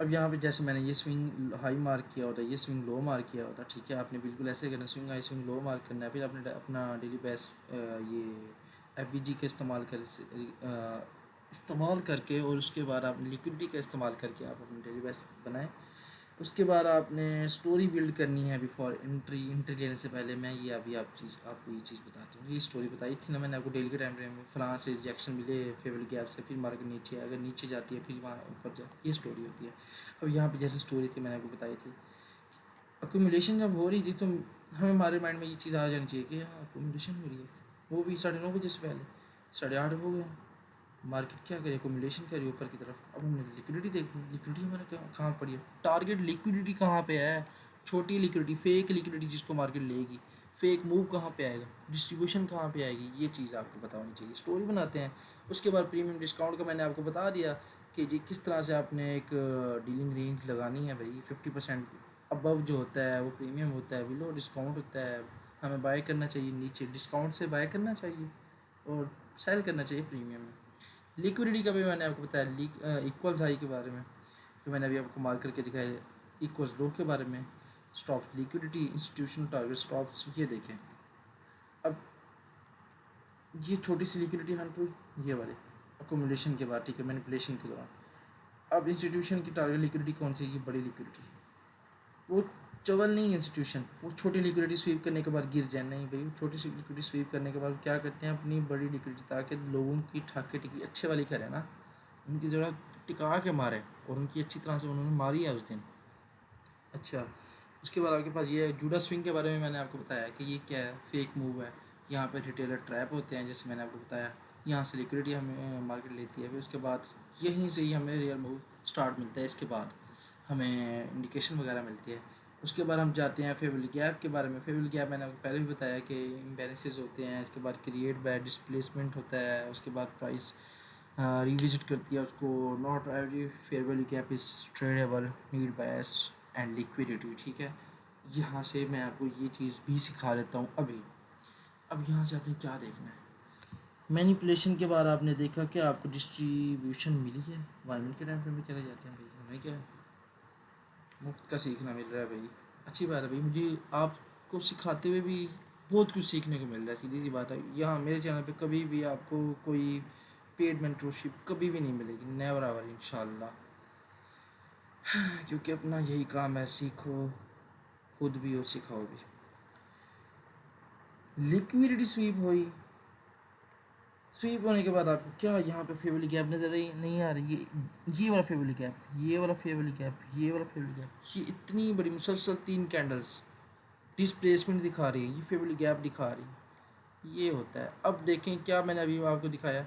अब यहाँ पे जैसे मैंने ये स्विंग हाई मार्क किया होता है, ये स्विंग लो मार्क किया होता है, ठीक है। आपने बिल्कुल ऐसे करना, swing high swing low mark करना है। फिर आपने अपना डेली बेस ये एफ का इस्तेमाल करके, और उसके बाद आप लिक्विडिटी का इस्तेमाल करके आप अपनी डेली बेस बनाएं। उसके बाद आपने स्टोरी बिल्ड करनी है बिफोर एंट्री लेने से पहले। मैं ये अभी आपको ये चीज़ बताता हूँ। ये स्टोरी बताई थी ना मैंने आपको डेली के टाइम फ्रेम में, फलां से रिजेक्शन मिले फेवरेबल गैप से, फिर मार्केट नीचे, अगर नीचे जाती है फिर वहाँ ऊपर जाए, ये स्टोरी होती है। अब यहाँ पे जैसे स्टोरी थी मैंने आपको बताई थी, अक्यूमुलेशन जब हो रही थी तो हमें हमारे माइंड में ये चीज़ आ जानी चाहिए कि हाँ अक्यूमुलेशन हो रही है, वो भी 9:30 बजे से पहले। 8:30 हो गए, मार्केट क्या करे, अक्यूमुलेशन करे ऊपर की तरफ। अब हमने लिक्विडिटी देखनी, लिक्विडिटी हमारे कहाँ पड़ी है, टारगेट लिक्विडिटी कहाँ पे है, छोटी लिक्विडिटी, फेक लिक्विडिटी जिसको मार्केट लेगी, फेक मूव कहाँ पे आएगा, डिस्ट्रीब्यूशन कहाँ पे आएगी, ये चीज़ आपको पता होनी चाहिए। स्टोरी बनाते हैं। उसके बाद प्रीमियम डिस्काउंट का मैंने आपको बता दिया कि जी किस तरह से आपने एक डीलिंग रेंज लगानी है भाई। 50% अबव जो होता है वो प्रीमियम होता है, बिलो डिस्काउंट होता है, हमें बाय करना चाहिए, नीचे डिस्काउंट से बाय करना चाहिए और सेल करना चाहिए प्रीमियम में। लिक्विडिटी का भी मैंने आपको बताया, इक्वल्स हाई के बारे में जो मैंने अभी आपको मार्क करके दिखाया, इक्वल्स लो के बारे में, stops liquidity, institutional target stops, ये देखें। अब ये छोटी सी लिक्विडिटी हंट हुई, ये वाले अकोमोडेशन के बाद, ठीक है, मैनिपुलेशन के दौरान। अब इंस्टीट्यूशन की टारगेट लिक्विडिटी कौन सी है, ये बड़ी लिक्विडिटी, वो चवल नहीं है इंस्टीट्यूशन, वो छोटी लिक्विडिटी स्वीप करने के बाद गिर जाए, नहीं भाई, छोटी सी लिक्विडिटी स्वीप करने के बाद क्या करते हैं, अपनी बड़ी लिक्विडिटी, ताकि लोगों की ठाके टिकी अच्छे वाली करें ना, उनकी जरा टिका के मारे, और उनकी अच्छी तरह से उन्होंने मारी है उस दिन। अच्छा, उसके बाद आपके पास ये जूडा स्विंग के बारे में मैंने आपको बताया कि ये क्या है, फेक मूव है। यहाँ पे रिटेलर ट्रैप होते हैं, जैसे मैंने आपको बताया, यहाँ से लिक्विडिटी हमें मार्केट लेती है, फिर उसके बाद यहीं से ही हमें रियल मूव स्टार्ट मिलता है। इसके बाद हमें इंडिकेशन वगैरह मिलती है। उसके बाद हम जाते हैं फेवरेबल गैप के बारे में। फेवरेबल गैप मैंने आपको पहले भी बताया कि इम्बैलेंसेस होते हैं, इसके बाद क्रिएट बाय डिस्प्लेसमेंट होता है, उसके बाद प्राइस रिविजिट करती है उसको। Not every fair value gap is tradable, need bias and liquidity, ठीक है। यहाँ से मैं आपको ये चीज़ भी सिखा देता हूँ अभी। अब यहाँ से आपने क्या देखना है, मैनिपुलेशन के बाद आपने देखा कि आपको डिस्ट्रीब्यूशन मिली है, 1 मिनट के टाइम फ्रेम में चले जाते हैं भाई, हमें क्या है, मुफ्त का सीखना मिल रहा है भाई। अच्छी बात है भाई, मुझे आपको सिखाते हुए भी बहुत कुछ सीखने को मिल रहा है, सीधी सी बात है। यहाँ मेरे चैनल पे कभी भी आपको कोई पेड मेंटरशिप कभी भी नहीं मिलेगी, नेवर एवर इंशाल्लाह। क्योंकि अपना यही काम है, सीखो खुद भी और सिखाओ भी। लिक्विडिटी स्वीप हुई, स्वीप होने के बाद आपको क्या यहाँ पे फेवरेबल गैप नज़र आई नहीं आ रही, ये वाला फेवरेबल गैप, ये वाला फेवरेबल गैप, ये वाला फेवरेबल गैप, ये इतनी बड़ी मुसलसल 3 कैंडल्स डिस्प्लेसमेंट दिखा रही है, ये फेवरेबल गैप दिखा रही है, ये होता है। अब देखें क्या मैंने अभी आपको दिखाया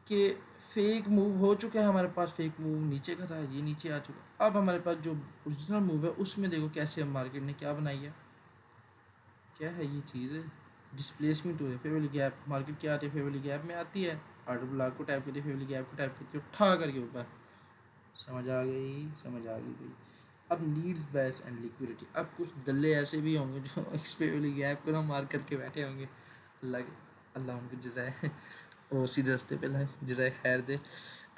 कि फेक मूव हो चुका है हमारे पास, फेक मूव नीचे का था, ये नीचे आ चुका। अब हमारे पास जो ओरिजिनल मूव है उसमें देखो कैसे हम मार्केट ने क्या बनाई है, क्या है ये चीज़, डिस्प्लेसमेंट हो रही है, फेवरेबल गैप, मार्केट क्या आती है, फेवरेबल गैप में आती है, ऑर्डर ब्लॉक को टाइप करती है, फेवरेबल गैप को टाइप करती है, उठा करके ऊपर, समझ आ गई, समझ आ गई। अब नीड्स बेस एंड लिक्विडिटी, अब कुछ दल्ले ऐसे भी होंगे जो इस फेवरेबल गैप को ना मार करके बैठे होंगे, अल्लाह उनको जजाए वो सीधे रास्ते पे लाए, जजाय खैर दे।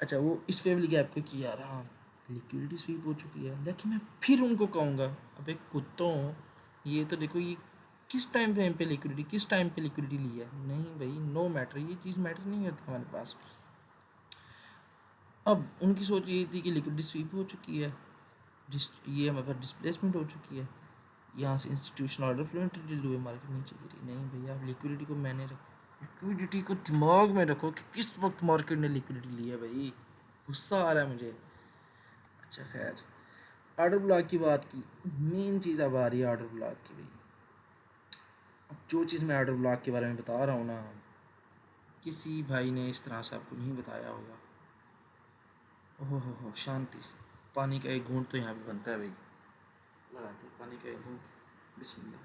अच्छा, वो इस फेवरेबल गैप को किया रहा, लिक्विडिटी स्वीप हो चुकी है, लेकिन मैं फिर उनको कहूँगा अबे कुत्तों, ये तो देखो ये किस टाइम फ्रेम पे लिक्विडिटी, किस टाइम पे लिक्विडिटी ली है, नहीं भाई, नो मैटर, ये चीज़ मैटर नहीं करती हमारे पास। अब उनकी सोच ये थी कि लिक्विडिटी स्वीप हो चुकी है, ये हमारे पास डिस्प्लेसमेंट हो चुकी है, यहाँ से इंस्टीट्यूशन ऑर्डर फ्लो एंट्री हुए, मार्केट नीचे गिरी, नहीं भैया, आप लिक्विडिटी को मैंने लिक्विडिटी को दिमाग में रखो कि किस वक्त मार्केट ने लिक्विडिटी ली है भाई, गुस्सा आ रहा है मुझे। अच्छा खैर, ऑर्डर ब्लॉक की बात की, मेन चीज़ अब आ रही है ऑर्डर ब्लॉक की भाई। अब जो चीज़ मैं ऑर्डर ब्लॉक के बारे में बता रहा हूँ ना, किसी भाई ने इस तरह से आपको नहीं बताया होगा। ओहो हो शांति, पानी का एक घूंट तो यहाँ पे बनता है भाई, लगाते पानी का एक घूंट, बिस्मिल्लाह।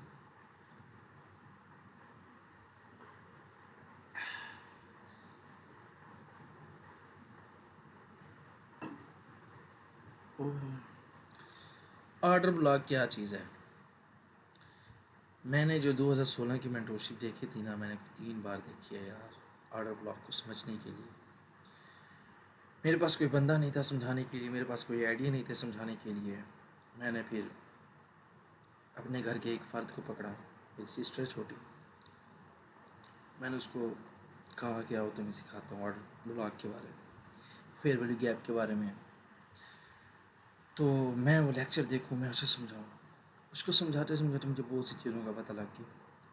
ऑर्डर ब्लॉक क्या चीज़ है? मैंने जो 2016 की मेंटरशिप देखी थी ना, मैंने 3 बार देखी है यार ऑर्डर ब्लॉक को समझने के लिए। मेरे पास कोई बंदा नहीं था समझाने के लिए, मेरे पास कोई आइडिया नहीं थे समझाने के लिए। मैंने फिर अपने घर के एक फ़र्द को पकड़ा, मेरी सिस्टर छोटी। मैंने उसको कहा कि आओ तुम्हें सिखाता हूँ ऑर्डर ब्लॉक के बारे में, फेयर वैल्यू गैप के बारे में। तो मैं वो लेक्चर देखूँ, मैं उसे समझाऊँ। उसको समझाते समझाते मुझे बहुत सी चीज़ों का पता लग गया।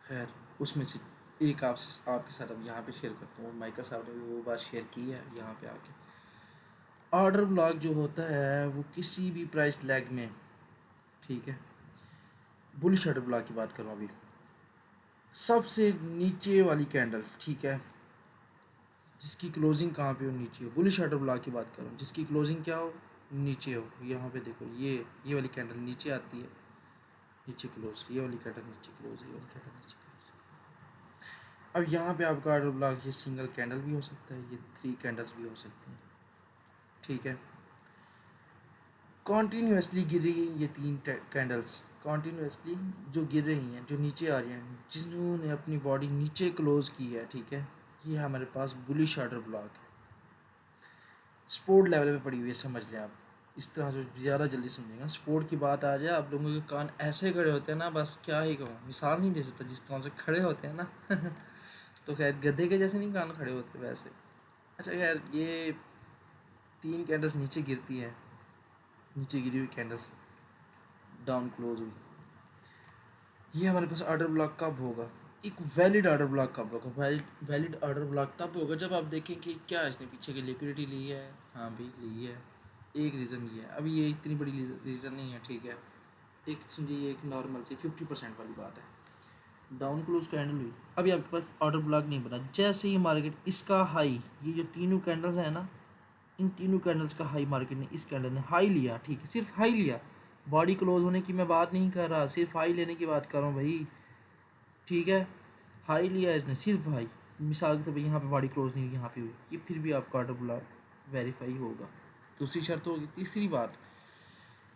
खैर, उसमें से एक आपके साथ अब यहाँ पे शेयर करता हूँ। माइकल साहब ने भी वो बात शेयर की है यहाँ पे आके। ऑर्डर ब्लॉक जो होता है वो किसी भी प्राइस लैग में, ठीक है, बुलिश ऑर्डर ब्लॉक की बात करूँ अभी, सबसे नीचे वाली कैंडल, ठीक है, जिसकी क्लोजिंग कहाँ पे हो, नीचे हो। बुलिश ऑर्डर ब्लॉक की बात करूँ जिसकी क्लोजिंग क्या हो, नीचे हो। यहाँ पे देखो, ये वाली कैंडल नीचे आती है, नीचे क्लोज, ये वाली कैंडल नीचे क्लोज, ये वाली कैंडल नीचे क्लोज। अब यहाँ पे आपका ऑर्डर ब्लॉक ये सिंगल कैंडल भी हो सकता है, ये 3 कैंडल्स भी हो सकती हैं, ठीक है। कॉन्टीन्यूसली गिर रही है ये 3 कैंडल्स, कॉन्टीन्यूसली जो गिर रही हैं, जो नीचे आ रही हैं, जिन्होंने अपनी बॉडी नीचे क्लोज की है, ठीक है, ये हमारे पास बुलिश ऑर्डर ब्लॉक है। स्पोर्ट लेवल पे पड़ी हुई है, समझ लें आप। इस तरह से ज़्यादा जल्दी समझेंगे। स्पोर्ट की बात आ जाए, आप लोगों के कान ऐसे खड़े होते हैं ना, बस क्या ही कहूँ, मिसाल नहीं दे सकता जिस तरह से खड़े होते हैं ना तो खैर गधे के जैसे नहीं कान खड़े होते वैसे। अच्छा खैर, ये 3 कैंडल्स नीचे गिरती हैं, नीचे गिरी हुई कैंडल्स डाउन क्लोज हुई। ये हमारे पास ऑर्डर ब्लॉक कब होगा? एक वैलिड ऑर्डर ब्लॉक कब होगा? वैलिड ऑर्डर ब्लॉक तब होगा जब आप देखें कि क्या इसने पीछे की लिक्विडिटी ली है। हाँ भी ली है, एक रीज़न ये है। अभी ये इतनी बड़ी रीज़न नहीं है, ठीक है, एक समझिए एक नॉर्मल सी 50% वाली बात है। डाउन क्लोज कैंडल हुई, अभी आपके पास ऑर्डर ब्लॉक नहीं बना। जैसे ही मार्केट इसका हाई, ये जो तीनों कैंडल्स हैं ना, इन तीनों कैंडल्स का हाई मार्केट ने, इस कैंडल ने हाई लिया, ठीक है, सिर्फ हाई लिया, बॉडी क्लोज होने की मैं बात नहीं कर रहा, सिर्फ हाई लेने की बात कर रहा हूँ भाई, ठीक है। हाई लिया इसने, सिर्फ हाई। मिसाल के तौर पर यहाँ पे बॉडी क्लोज नहीं हुई, यहाँ पे हुई, ये फिर भी आपका ऑर्डर ब्लॉक वेरीफाई होगा। दूसरी शर्त होगी। तीसरी बात,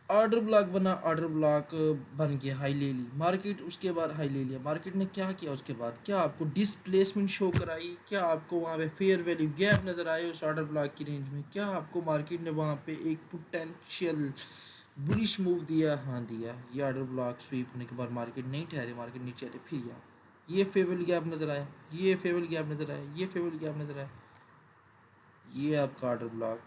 ऑर्डर ब्लॉक बना, ऑर्डर ब्लॉक बन गया, हाई ले ली मार्केट, उसके बाद हाई ले लिया मार्केट ने, क्या किया उसके बाद? क्या आपको डिसप्लेसमेंट शो कराई? क्या आपको वहाँ पे फेयर वैल्यू गैप नज़र आए उस ऑर्डर ब्लॉक की रेंज में? क्या आपको मार्केट ने वहाँ पे एक पोटेंशियल बुलिश मूव दिया? हाँ दिया। ये ऑर्डर ब्लॉक स्वीप होने के बाद मार्केट नहीं ठहरे, मार्केट नीचे आते, फिर ये फेयर वैल्यू गैप नज़र आया, ये फेयर वैल्यू गैप नज़र आया, ये फेयर वैल्यू गैप नज़र आया, ये आपका ऑर्डर ब्लॉक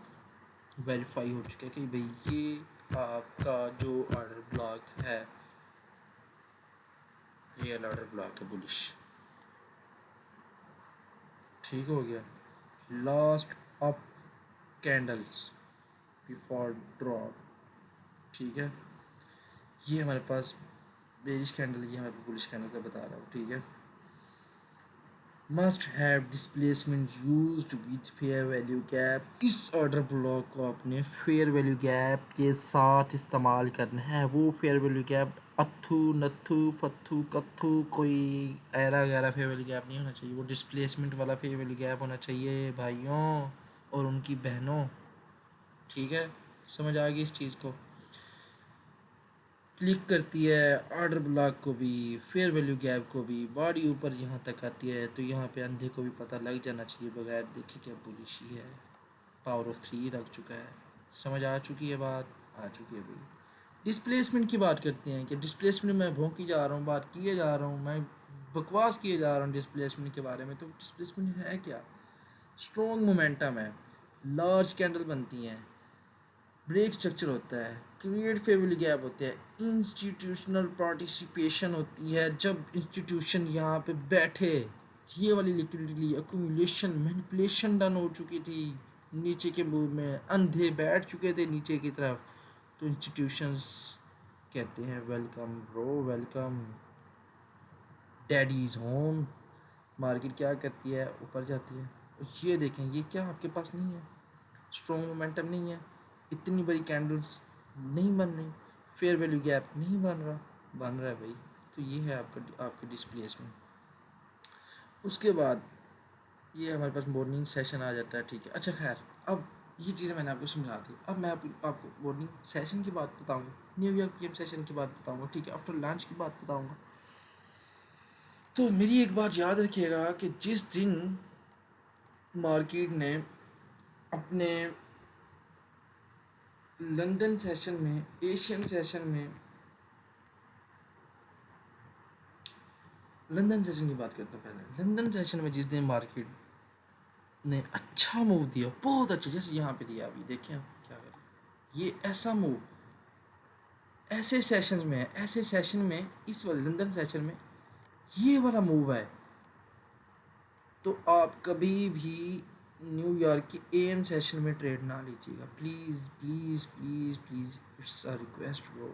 वेरीफाई हो चुका है कि भाई ये आपका जो ऑर्डर ब्लॉक है, रियल ऑर्डर ब्लॉक है बुलिश। ठीक हो गया। Last up candles before drop, ठीक है, ये हमारे पास बेरिश कैंडल, ये हमारे बुलिश कैंडल का बता रहा हूँ, ठीक है। Must have displacement used with fair value gap. इस ऑर्डर ब्लॉक को आपने फेयर वैल्यू गैप के साथ इस्तेमाल करना है। वो फेयर वैल्यू गैप अथू नथू फथू कथू कोई ऐरा गैरा फेयर वैल्यू गैप नहीं होना चाहिए, वो डिस्प्लेसमेंट वाला फेयर वैल्यू गैप होना चाहिए भाइयों और उनकी बहनों, ठीक है। समझ आ गई इस चीज़ को? क्लिक करती है ऑर्डर ब्लॉक को भी, फेयर वैल्यू गैप को भी, बॉडी ऊपर यहाँ तक आती है, तो यहाँ पे अंधे को भी पता लग जाना चाहिए बगैर देखे क्या बुलिश ही है। पावर ऑफ 3 रख चुका है। समझ आ चुकी है बात? आ चुकी है भाई। डिस्प्लेसमेंट की बात करते हैं कि डिस्प्लेसमेंट में भौंकी जा रहा हूँ, बात किए जा रहा हूँ, मैं बकवास किए जा रहा हूँ डिस्प्लेसमेंट के बारे में। तो डिस्प्लेसमेंट है क्या? स्ट्रॉन्ग मोमेंटम है, लार्ज कैंडल बनती हैं, ब्रेक स्ट्रक्चर होता है, क्रिएट फेयर वैल्यू गैप होते हैं, इंस्टीट्यूशनल पार्टिसिपेशन होती है, जब इंस्टीट्यूशन यहाँ पे बैठे, ये वाली लिक्विडिटी एक्यूमुलेशन मैनिपुलेशन डन हो चुकी थी नीचे के मूव में, अंधे बैठ चुके थे नीचे की तरफ, तो इंस्टीट्यूशंस कहते हैं welcome bro, welcome, daddy is home. Market क्या करती है? ऊपर जाती है। ये देखें, ये क्या आपके पास नहीं है? स्ट्रॉन्ग मोमेंटम नहीं है, इतनी बड़ी कैंडल्स नहीं बन रही, फेयर वैल्यू गैप नहीं बन रहा है भाई। तो ये है आपका डिस्प्लेसमेंट। उसके बाद ये हमारे पास मॉर्निंग सेशन आ जाता है, ठीक है। अच्छा खैर, अब ये चीज़ें मैंने आपको समझा दी। अब मैं आपको मॉर्निंग सेशन की बात बताऊँगा, न्यूयॉर्क पीएम सेशन की बात बताऊँगा, ठीक है, आफ्टर लंच की बात बताऊँगा। तो मेरी एक बात याद रखिएगा कि जिस दिन मार्केट ने अपने लंदन सेशन में, एशियन सेशन में, लंदन सेशन की बात करते हैं पहले। लंदन सेशन में जिस दिन मार्केट ने अच्छा मूव दिया, बहुत अच्छा, जैसे यहाँ पे दिया, अभी देखें आप क्या करें, ये ऐसा मूव ऐसे सेशन में है, ऐसे सेशन में, इस वाले लंदन सेशन में ये वाला मूव है, तो आप कभी भी न्यूयॉर्क की एएम सेशन में ट्रेड ना लीजिएगा, please please please please, it's a request bro,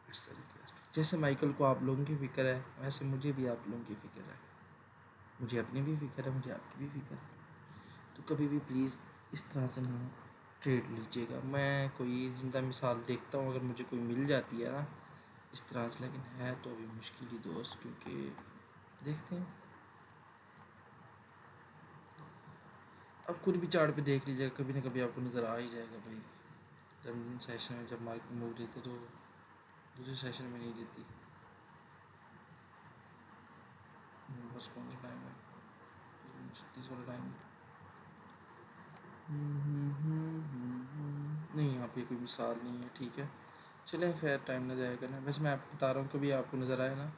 it's a request. जैसे माइकल को आप लोगों की फ़िक्र है, वैसे मुझे भी आप लोगों की फ़िक्र है, मुझे अपनी भी फ़िक्र है, मुझे आपकी भी फ़िक्र है। तो कभी भी प्लीज़ इस तरह से ना ट्रेड लीजिएगा। मैं कोई ज़िंदा मिसाल देखता हूँ, अगर मुझे कोई मिल जाती है ना इस तरह से, लेकिन है तो अभी मुश्किल ही दोस्त, क्योंकि देखते हैं, अब खुद भी चार्ट पे देख लीजिएगा, कभी ना कभी आपको नज़र आ ही जाएगा भाई। जब सेशन में जब मार्केट मूव देते तो दूसरे सेशन में नहीं देती। बस कौन सा टाइम है, 36 वाला टाइम है। नहीं, यहाँ पे कोई मिसाल नहीं है, ठीक है, चलें, खैर टाइम ना जाया करना। वैसे मैं आपको बता रहा हूँ, कभी आपको नज़र आए ना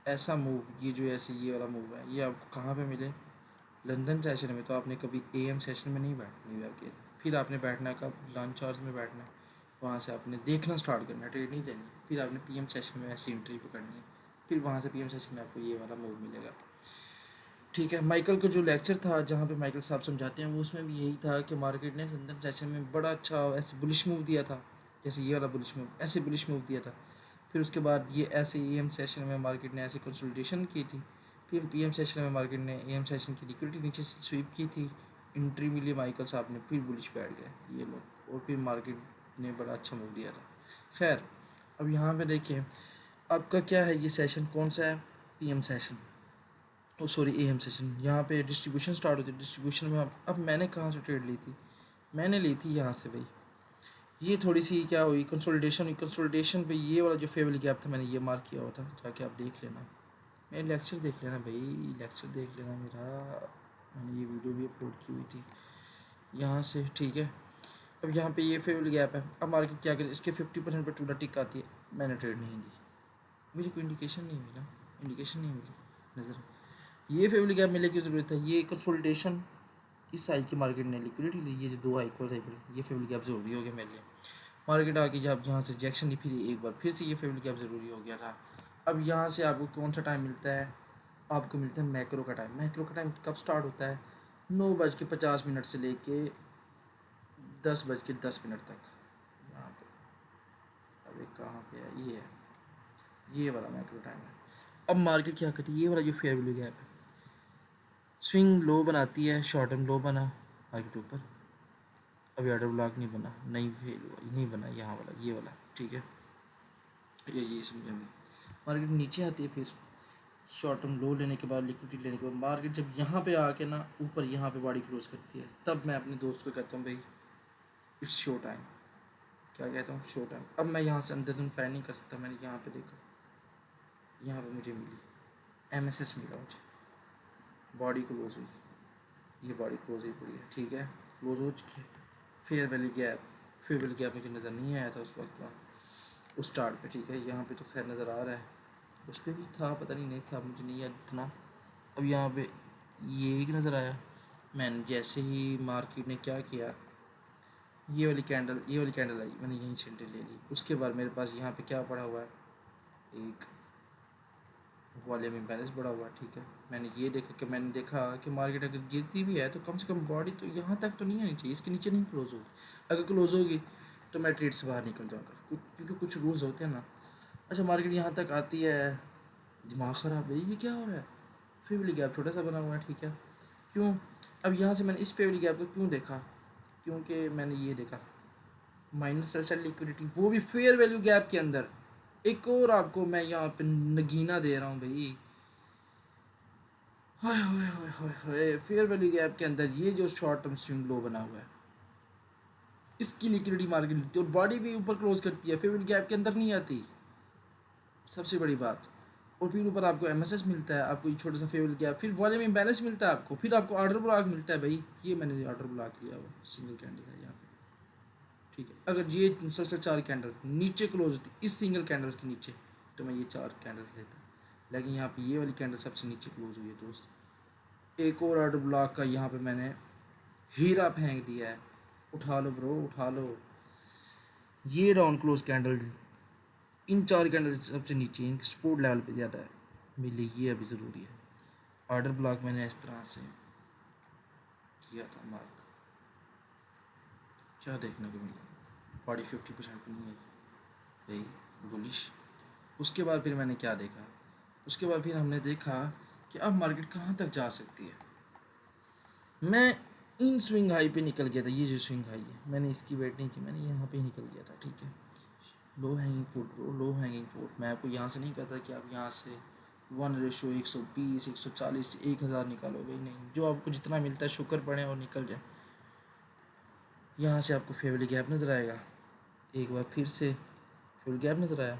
ऐसा मूव, ये जो ऐसे ये वाला मूव है, ये आपको कहाँ पे मिले, लंदन सेशन में, तो आपने कभी एएम सेशन में नहीं बैठना न्यूयॉर्क के, फिर आपने बैठना है कब, लंच आवर्स में बैठना है, वहाँ से आपने देखना स्टार्ट करना है, ट्रेड नहीं देनी, फिर आपने पीएम सेशन में ऐसी एंट्री पकड़नी है, फिर वहाँ से पीएम सेशन में आपको ये वाला मूव मिलेगा, ठीक है। माइकल का जो लेक्चर था जहाँ पे माइकल साहब समझाते हैं, वो उसमें भी यही था कि मार्केट ने लंदन सेशन में बड़ा अच्छा ऐसे बुलिश मूव दिया था, जैसे ये वाला बुलिश मूव, ऐसे बुलिश मूव दिया था, फिर उसके बाद ये ऐसे एएम सेशन में मार्केट ने ऐसे कंसोलिडेशन की थी, फिर पीएम सेशन में मार्केट ने एएम सेशन की लिक्विडिटी नीचे से स्वीप की थी, एंट्री मिली माइकल साहब ने, फिर बुलिश बैठ गए ये लोग, और फिर मार्केट ने बड़ा अच्छा मूव दिया था। खैर, अब यहाँ पे देखिए आपका क्या है, ये सेशन कौन सा है, PM session, oh sorry AM session. यहाँ पे डिस्ट्रीब्यूशन स्टार्ट होती है, डिस्ट्रीब्यूशन में अब मैंने कहाँ से ट्रेड ली थी, मैंने ली थी यहाँ से भाई, ये थोड़ी सी क्या हुई, कंसोलिडेशन हुई, कंसोलिडेशन पे ये वाला जो फेवल गैप था मैंने ये मार्क किया हुआ था, जाके आप देख लेना, मेरे लेक्चर देख लेना भाई, लेक्चर देख लेना मेरा, मैंने ये वीडियो भी अपलोड की हुई थी यहाँ से, ठीक है। अब यहाँ पे ये फेवल गैप है, अब मार्केट क्या करे, इसके 50% पर टूडा टिक आती है, मैंने ट्रेड नहीं दी, मुझे कोई इंडिकेशन नहीं मिला, इंडिकेशन नहीं मिली नज़र, ये फेवल गैप मिलने की ज़रूरत है, ये कंसोलिडेशन, इस हाई की मार्केट ने लिक्विडिटी ली, ये जो दो हाई क्रॉस हाई पड़ी, ये फेवल गैप ज़रूरी हो गया मेरे लिए, मार्केट आके जब यहाँ से रिजेक्शन दी, फिर एक बार फिर से ये फेवल गैप ज़रूरी हो गया था। अब यहाँ से आपको कौन सा टाइम मिलता है, आपको मिलता है मैक्रो का टाइम। मैक्रो का टाइम कब स्टार्ट होता है, 9:50 से लेके 10:10 तक, यहाँ पे अभी कहाँ पे है, ये है, ये वाला मैक्रो टाइम है। अब मार्केट क्या करती है, ये वाला जो फेयर वैल्यू गैप है, स्विंग लो बनाती है, शॉर्ट टर्म लो बना मार्केट ऊपर, अभी ऑर्डर ब्लॉक नहीं बना, नहीं फेल हुआ, नहीं बना यहाँ वाला, ये वाला, ठीक है, ये समझेंगे। मार्केट नीचे आती है, फिर शॉर्ट टर्म लो लेने के बाद, लिक्विडिटी लेने के बाद, मार्केट जब यहाँ पे आके ना ऊपर यहाँ पे बॉडी क्लोज करती है, तब मैं अपने दोस्त को कहता हूँ भाई इट्स शो टाइम, क्या कहता हूँ, शो टाइम। अब मैं यहाँ से अंदर फैन नहीं कर सकता, मैंने यहाँ पे देखा, यहाँ पे मुझे मिली एमएसएस मिला मुझे, बॉडी क्लोज हुई, ये बॉडी क्लोज ही पड़ी है, ठीक है, क्लोज हो चुकी है। Fair value gap, fair value gap मुझे नज़र नहीं आया था उस वक्त उस चार्ट पे, ठीक है, यहाँ पे तो खैर नज़र आ रहा है, उस पर भी था, पता नहीं था, मुझे नहीं याद इतना। अब यहाँ पे ये एक नज़र आया, मैंने जैसे ही मार्केट ने क्या किया, ये वाली कैंडल आई, मैंने यहीं से एंट्री ले ली। उसके बाद मेरे पास यहाँ पे क्या पड़ा हुआ है, एक वॉल्यूम इम्बैलेंस पड़ा हुआ है, ठीक है, मैंने देखा कि मार्केट अगर गिरती भी है तो कम से कम बॉडी तो यहाँ तक तो नहीं आनी चाहिए, इसके नीचे नहीं क्लोज होगी, अगर क्लोज होगी तो मैं ट्रेड से बाहर निकल जाऊँगा, क्योंकि कुछ रूल्स होते हैं ना। अच्छा, मार्केट यहाँ तक आती है, दिमाग ख़राब है, ये क्या हो रहा है, फेवली गैप छोटा सा बना हुआ है, ठीक है, क्यों, अब यहाँ से मैंने इस फेवली गैप को क्यों देखा, क्योंकि मैंने ये देखा माइनस सेल लिक्विडिटी, वो भी फेयर वैल्यू गैप के अंदर। एक और आपको मैं यहाँ पे नगीना दे रहा हूँ भाई, हाय हाय हाय हाय हाय, फेयर वैल्यू गैप के अंदर ये जो शॉर्ट टर्म स्विंग लो बना हुआ है, इसकी लिक्विडिटी मार्केट लेती है और बॉडी भी ऊपर क्लोज करती है, फेवरेट गैप के अंदर नहीं आती, सबसे बड़ी बात। और फिर ऊपर आपको एमएसएस मिलता है, आपको ये छोटा सा फेवरेट गैप, फिर वॉल्यूम इम्बैलेंस मिलता है आपको, फिर आपको ऑर्डर ब्लॉक मिलता है। भाई ये मैंने ऑर्डर ब्लॉक लिया हुआ सिंगल कैंडल है यहाँ पे, ठीक है। अगर ये सबसे 4 कैंडल नीचे क्लोज होती इस सिंगल कैंडल के नीचे तो मैं ये 4 कैंडल लेता, लेकिन यहाँ पे ये वाली कैंडल सबसे नीचे क्लोज हुई है दोस्त। एक और ऑर्डर ब्लॉक का यहाँ पे मैंने हीरा फेंक दिया है, उठा लो ब्रो उठा लो। ये डाउन क्लोज कैंडल इन 4 कैंडल सबसे नीचे, इनके सपोर्ट लेवल पे ज़्यादा है, मेरे लिए ये अभी ज़रूरी है। ऑर्डर ब्लॉक मैंने इस तरह से किया था मार्क, क्या देखने को मिला, बॉडी 50% पे नहीं आई भाई बुलिश। उसके बाद फिर मैंने क्या देखा, उसके बाद फिर हमने देखा कि अब मार्केट कहाँ तक जा सकती है। मैं इन स्विंग हाई पे निकल गया था, ये जो स्विंग हाई है मैंने इसकी वेट नहीं की, मैंने यहाँ पे ही निकल गया था, ठीक है। Low hanging fruit bro, low hanging fruit. मैं आपको यहाँ से नहीं कहता कि आप यहाँ से 1:120 140 1000 निकालो, भाई नहीं, जो आपको जितना मिलता है शुक्र पड़े और निकल जाए। यहाँ से आपको फेवरेट गैप नज़र आएगा, एक बार फिर से फेवरेट गैप नज़र आया,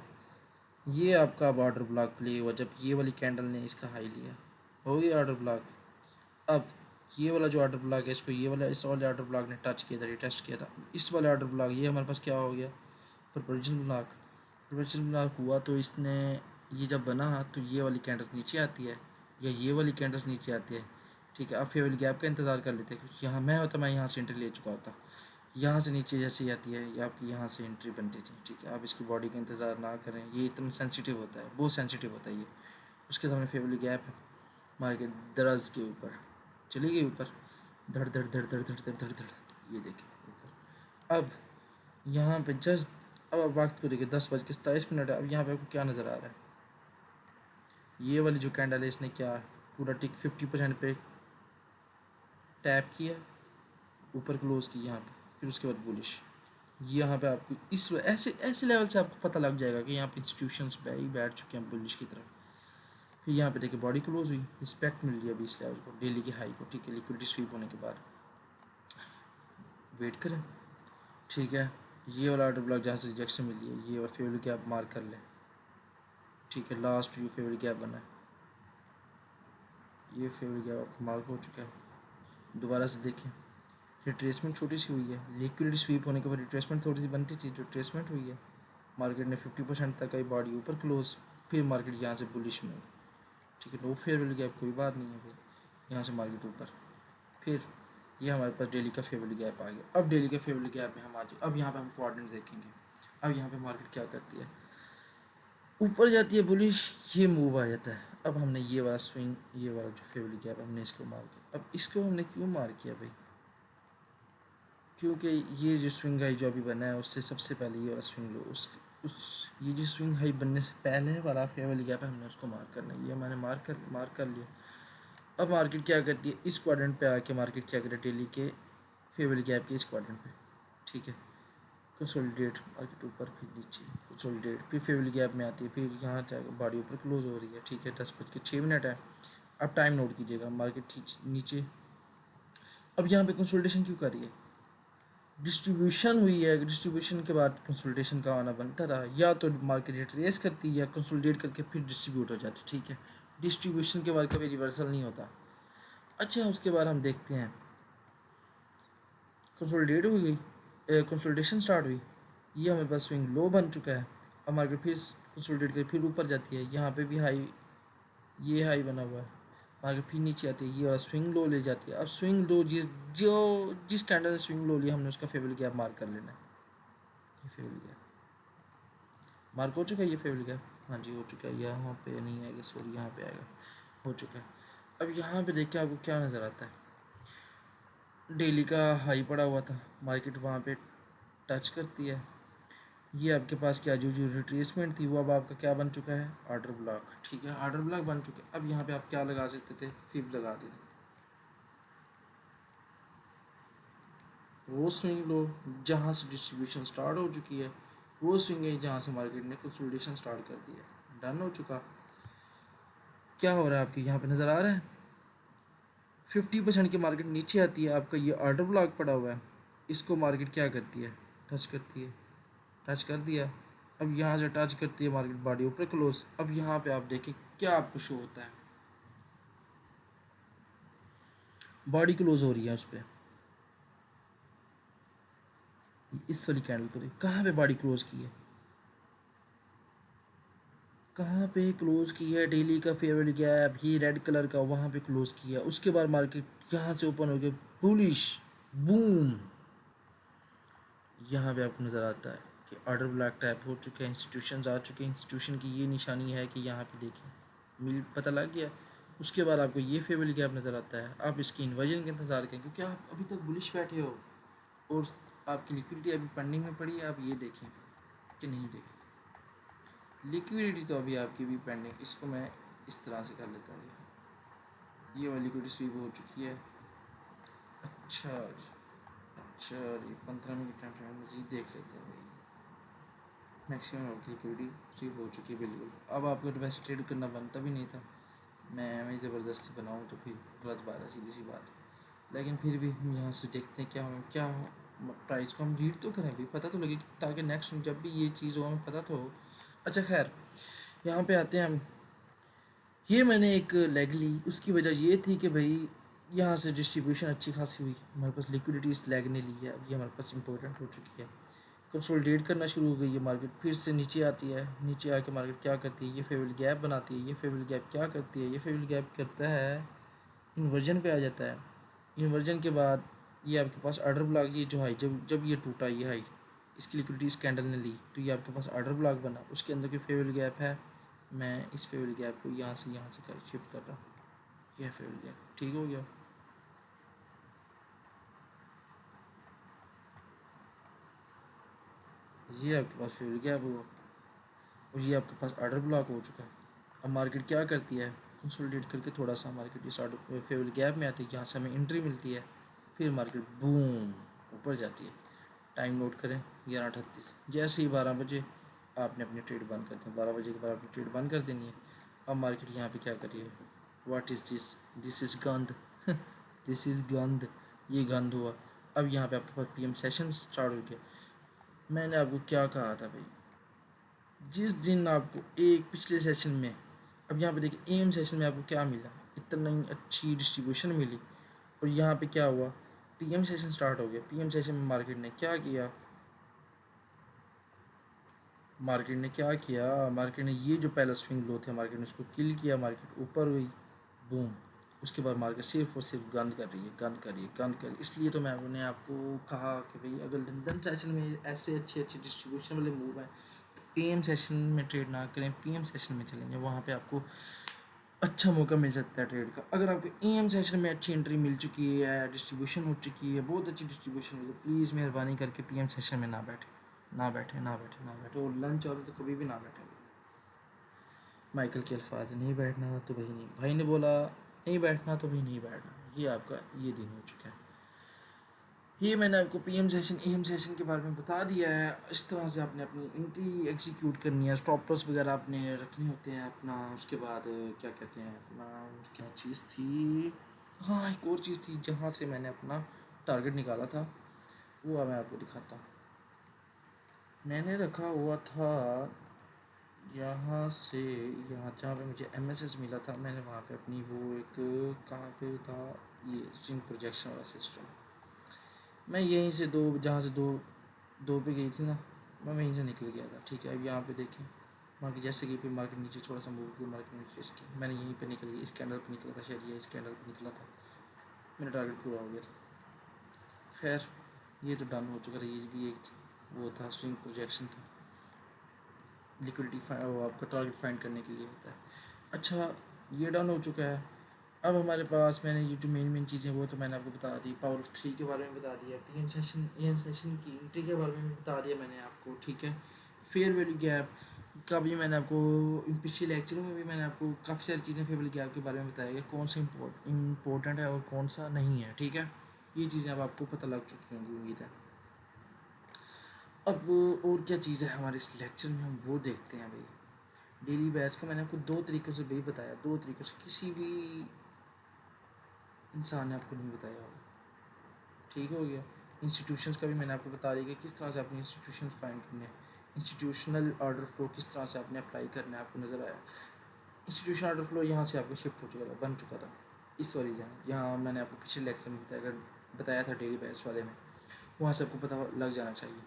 ये आपका ऑर्डर ब्लॉक प्ले हुआ जब ये वाली कैंडल ने इसका हाई लिया, हो गया ऑर्डर ब्लॉक। अब ये वाला जो ऑर्डर ब्लॉक है इसको ये वाला इस वाले ऑर्डर ब्लॉक ने टच किया था, रिटेस्ट किया था, इस वाले ऑर्डर ब्लॉक ये हमारे पास क्या हो गया, प्रोपोर्शनल ब्लॉक। प्रोपोर्शनल ब्लॉक हुआ तो इसने ये जब बना तो ये वाली कैंडल नीचे आती है या ये वाली कैंडल नीचे आती है, ठीक है। अब फेवरेट गैप का इंतज़ार कर लेते हैं, यहाँ मैं होता मैं यहाँ से एंट्री ले चुका होता, यहाँ से नीचे जैसे ही आती है या आपकी यहाँ से एंट्री बनती थी, ठीक है। आप इसकी बॉडी का इंतज़ार ना करें, ये इतना सेंसिटिव होता है, बहुत सेंसिटिव होता है ये। उसके सामने फेवरेट गैप है, मार्केट दराज के ऊपर चली गई, ऊपर धड़ धड़ धड़ धड़ धड़ धड़ धड़ धड़, ये देखें ऊपर। अब यहाँ पे जस्ट अब वक्त को देखिए 10:27 है। अब यहाँ पे आपको क्या नज़र आ रहा है, ये वाली जो कैंडल है इसने क्या पूरा टिक 50% पे टैप किया, ऊपर क्लोज की यहाँ पे, फिर उसके बाद बुलिश। यहाँ पे आपको इस ऐसे ऐसे लेवल से आपको पता लग जाएगा कि यहाँ पे इंस्टीट्यूशंस पे ही बैठ चुके हैं बुलिश की तरफ। फिर यहाँ पे देखिए बॉडी क्लोज हुई, रिस्पेक्ट मिल रही है अभी इस लेवल को, डेली की हाई को, ठीक है। लिक्विडिटी स्वीप होने के बाद वेट करें, ठीक है। ये वाला ऑर्डर ब्लॉक जहाँ से रिजेक्शन मिली है, ये और फेवरेट गैप मार्क कर लें, ठीक है। लास्ट ये फेवरेट गैप बना है, ये फेवरेट गैप आपको मार्क हो चुका है। दोबारा से देखें, रिट्रेसमेंट छोटी सी हुई है, लिक्विडिटी स्वीप होने के बाद रिट्रेसमेंट थोड़ी सी बनती थी, जो रिट्रेसमेंट हुई है मार्केट ने 50% तक आई, बॉडी ऊपर क्लोज, फिर मार्केट यहाँ से बुलिश में, ठीक है। नो फेवरेट गैप कोई बात नहीं है, फिर यहाँ से मार्केट ऊपर, फिर ये हमारे पास डेली का फेवरेट गैप आ गया। अब डेली के फेवरेट गैप में हम आ जाए, अब यहाँ पे हम कोऑर्डिनेट देखेंगे। अब यहाँ पे मार्केट क्या करती है, ऊपर जाती है बुलिश, ये मूव आ जाता है। अब हमने ये वाला स्विंग, ये वाला जो फेवरेट गैप हमने इसको मार किया। अब इसको हमने क्यों मार किया भाई, क्योंकि ये जो स्विंग हाई जो अभी बना है उससे सबसे पहले ये वाला स्विंग लो, उस ये जो स्विंग हाई बनने से पहले वाला फेवरेट गैप है, हमने उसको मार करना है। ये मैंने मार कर लिया। अब मार्केट क्या करती है, इस क्वाड्रेंट पे आके मार्केट क्या करे, डेली के फेवरेट गैप के इस क्वाड्रेंट पे, ठीक है। कंसोलिडेट मार्केट ऊपर फिर नीचे कंसोलिडेट, फिर फेवरेट गैप में आती है, फिर यहाँ जाकर बॉडी ऊपर क्लोज हो रही है, ठीक है। 10:06 है। अब टाइम नोट कीजिएगा, मार्केट ठीक नीचे। अब यहाँ पे कंसोलिडेशन क्यों कर रही है, डिस्ट्रीब्यूशन हुई है, डिस्ट्रीब्यूशन के बाद कंसोलिडेशन का आना बनता था, या तो मार्केट रिट्रेस करती या कंसोलिडेट करके फिर डिस्ट्रीब्यूट हो जाती, ठीक है। डिस्ट्रीब्यूशन के बाद कभी रिवर्सल नहीं होता। अच्छा उसके बाद हम देखते हैं कंसोलिडेट हो गई, कंसोलिडेशन स्टार्ट हुई, ये हमारे पास स्विंग लो बन चुका है। अब मार्केट फिर कंसोलिडेट कर फिर ऊपर जाती है, यहाँ पे भी हाई, ये हाई बना हुआ है, मार्केट फिर नीचे आती है, ये वाला स्विंग लो ले जाती है। अब स्विंग लो जिस कैंडल ने स्विंग लो लिया हमने उसका फेवरेट गैप मार्क कर लेना है। ये फेवरेट गैप मार्क हो चुका है, ये फेवरेट गैप, हाँ जी हो चुका है। यहाँ पे नहीं आएगा, सॉरी यहाँ पे आएगा, हो चुका है। अब यहाँ पे देखिए आपको क्या नज़र आता है, डेली का हाई पड़ा हुआ था, मार्केट वहाँ पे टच करती है, ये आपके पास क्या जो रिट्रेसमेंट थी वो अब आपका क्या बन चुका है, ऑर्डर ब्लॉक, ठीक है। ऑर्डर ब्लॉक बन चुके। अब यहाँ पे आप क्या लगा सकते थे, फिब लगा देते, वो स्विंग लो जहाँ से डिस्ट्रीब्यूशन स्टार्ट हो चुकी है, वो स्विंग है जहाँ से मार्केट ने कंसोलिडेशन स्टार्ट कर दिया, डन हो चुका। क्या हो रहा है आपके यहाँ पे नज़र आ रहा है, 50% की मार्केट नीचे आती है, आपका ये ऑर्डर ब्लॉक पड़ा हुआ है, इसको मार्केट क्या करती है, टच करती है, टच कर दिया। अब यहाँ से टच करती है मार्केट, बॉडी ऊपर क्लोज। अब यहाँ पे आप देखें क्या आपको शो होता है, बॉडी क्लोज हो रही है उस पर, इस वाली कैंडल पर कहाँ पे बॉडी क्लोज की है, कहाँ पे क्लोज की है, डेली का फेवरेट गैप ये रेड कलर का वहाँ पे क्लोज किया। उसके बाद मार्केट यहाँ से ओपन हो गया बुलिश, बूम। यहाँ पे आपको नज़र आता है कि ऑर्डर ब्लॉक टाइप हो चुके हैं, इंस्टीट्यूशंस आ चुके हैं। इंस्टीट्यूशन की ये निशानी है कि यहाँ पे देखें मिल पता लग गया। उसके बाद आपको ये फेवरेट गैप नज़र आता है, आप इसकी इन्वर्जन का इंतज़ार करें क्योंकि आप अभी तक बुलिश बैठे हो और आपकी लिक्विडिटी अभी पेंडिंग में पड़ी है। आप ये देखें कि नहीं देखें, लिक्विडिटी तो अभी आपकी भी पेंडिंग। इसको मैं इस तरह से कर लेता हूँ, ये वाली लिक्विडिटी स्वीप हो चुकी है। अच्छा अच्छा, ये 15 मिनट टाइम फ्रेम मज़ीद देख लेते हैं भाई। मैक्सिमम आपकी लिक्विडिटी स्वीप हो चुकी है बिल्कुल। अब आपको वैसे ट्रेड करना बनता भी नहीं था, मैं ज़बरदस्ती बनाऊँ तो फिर गलत बात है, सीधी सी बात। लेकिन फिर भी हम यहाँ से देखते हैं क्या हो प्राइस को हम रीड तो करें भी, पता तो लगे ताकि नेक्स्ट जब भी ये चीज़ हो हमें पता तो हो। अच्छा खैर, यहाँ पे आते हैं हम। ये मैंने एक लेग ली, उसकी वजह ये थी कि भाई यहाँ से डिस्ट्रीब्यूशन अच्छी खासी हुई, हमारे पास लिक्विडिटी इस लेग ने ली है। अब ये हमारे पास इंपॉर्टेंट हो चुकी है, कंसोलिडेट करना शुरू हो गई है मार्केट, फिर से नीचे आती है। नीचे आके मार्केट क्या करती है, ये फेवरेट गैप बनाती है। ये फेवरेट गैप क्या करती है, ये फेवरेट गैप करता है इन्वर्जन पे आ जाता है। इन्वर्जन के बाद ये आपके पास ऑर्डर ब्लॉक, ये जो हाई जब ये टूटा, ये हाई इसकी लिक्विडिटी इस कैंडल ने ली तो ये आपके पास ऑर्डर ब्लॉक बना। उसके अंदर की फेवरेट गैप है, मैं इस फेवरेट गैप को यहाँ से कर शिफ्ट कर रहा हूँ। यह फेवरेट गैप ठीक हो गया। ये आपके पास फेवरेट गैप हुआ और ये आपके पास ऑर्डर ब्लॉक हो चुका है। अब मार्केट क्या करती है, कंसोलिडेट करके थोड़ा सा मार्केट इस ऑर्डर फेवरेट गैप में आती है, यहाँ से हमें एंट्री मिलती है। फिर मार्केट बूम ऊपर जाती है। टाइम नोट करें 11:38, जैसे ही 12 बजे आपने अपनी ट्रेड बंद कर दी, 12 बजे के बाद अपनी ट्रेड बंद कर देनी है। अब मार्केट यहाँ पे क्या करिए, what is this, this is गंद दिस इज़ गंद, ये गंद हुआ। अब यहाँ पे आपके पास पीएम सेशन स्टार्ट हो गया। मैंने आपको क्या कहा था भाई, जिस दिन आपको एक पिछले सेशन में, अब यहाँ पे देखिए एम सेशन में आपको क्या मिला, इतना अच्छी डिस्ट्रीब्यूशन मिली। और यहाँ पे क्या हुआ, पीएम सेशन स्टार्ट हो गया। पीएम सेशन में मार्केट ने क्या किया, मार्केट ने ये जो पहला स्विंग लो थे मार्केट ने उसको किल किया, मार्केट ऊपर हुई बूम। उसके बाद मार्केट सिर्फ और सिर्फ गंद कर रही है। इसलिए तो मैंने आपको कहा कि भाई अगर लंदन सेशन में ऐसे अच्छे डिस्ट्रीब्यूशन वाले मूव हैं तो पीएम सेशन में ट्रेड ना करें, पीएम सेशन में चलेंगे, वहाँ पे आपको अच्छा मौका मिल सकता है ट्रेड का। अगर आपको एम सेशन में अच्छी एंट्री मिल चुकी है, डिस्ट्रीब्यूशन हो चुकी है, बहुत अच्छी डिस्ट्रीब्यूशन हो, तो प्लीज़ मेहरबानी करके पीएम सेशन में ना बैठे और लंच और तो कभी भी ना बैठे। माइकल के अल्फाज, नहीं बैठना तो भाई नहीं, भाई ने बोला नहीं बैठना तो भाई नहीं बैठना। ये आपका ये दिन हो चुका है। ये मैंने आपको पीएम सेशन एम सेशन के बारे में बता दिया है। इस तरह से आपने अपनी एंट्री एग्जीक्यूट करनी है, स्टॉप लॉस वगैरह आपने रखने होते हैं अपना। उसके बाद क्या कहते हैं अपना, क्या चीज़ थी, हाँ एक और चीज़ थी जहाँ से मैंने अपना टारगेट निकाला था, वो मैं आपको दिखाता हूँ। मैंने रखा हुआ था यहाँ से यहाँ, जहाँ पे मुझे एमएसएस मिला था, मैंने वहाँ पे अपनी वो एक, कहाँ पे था ये स्विंग प्रोजेक्शन वाला सिस्टम, मैं यहीं से जहाँ से दो पे गई थी ना, मैं वहीं से निकल गया था। ठीक है, अब यहाँ पे देखें मार्केट जैसे कि फिर मार्केट नीचे थोड़ा सा मूव किया, मार्केट नीचे इसकी मैंने यहीं पे निकल गया, इस कैंडल पे निकला था शायद, इस कैंडल पे निकला था, मेरा टारगेट पूरा हो गया था। खैर ये तो डन हो चुका था, ये भी एक वो था स्विंग प्रोजेक्शन था, लिक्विडिटी आपका टारगेट फाइंड करने के लिए होता है। अच्छा ये डन हो चुका है। अब हमारे पास मैंने ये जो मेन चीज़ें वो तो मैंने आपको बता दी, पावर ऑफ 3 के बारे में बता दिया, पीएम सेशन एम सेशन की एंट्री के बारे में बता दिया मैंने आपको। ठीक है, फेयर वैल्यू गैप का भी मैंने आपको पिछले लेक्चरों में भी मैंने आपको काफ़ी सारी चीज़ें फेयर वैल्यू गैप के बारे में बताया कि कौन सा इम्पोर्टेंट है और कौन सा नहीं है। ठीक है, ये चीज़ें अब आपको पता लग चुकी होंगी उम्मीद है। अब और क्या चीज़ है हमारे इस लेक्चर में, हम वो देखते हैं भाई। डेली बैच का मैंने आपको 2 तरीक़ों से भी बताया, 2 तरीक़ों से किसी भी इंसान ने आपको नहीं बताया होगा। ठीक हो गया, इंस्टीट्यूशंस का भी मैंने आपको बता दिया कि किस तरह से अपनी इंस्टीट्यूशन फाइंड करने हैं, इंस्टीट्यूशनल ऑर्डर फ्लो किस तरह से आपने अप्लाई करना है, आपको नज़र आया। इंस्टीट्यूशन ऑर्डर फ्लो यहाँ से आपको शिफ्ट हो चुका था, बन चुका था इस वाली जहाँ यहाँ मैंने आपको पिछले लेक्चर में बताया था डेली बेस वाले में, वहाँ से आपको पता लग जाना चाहिए।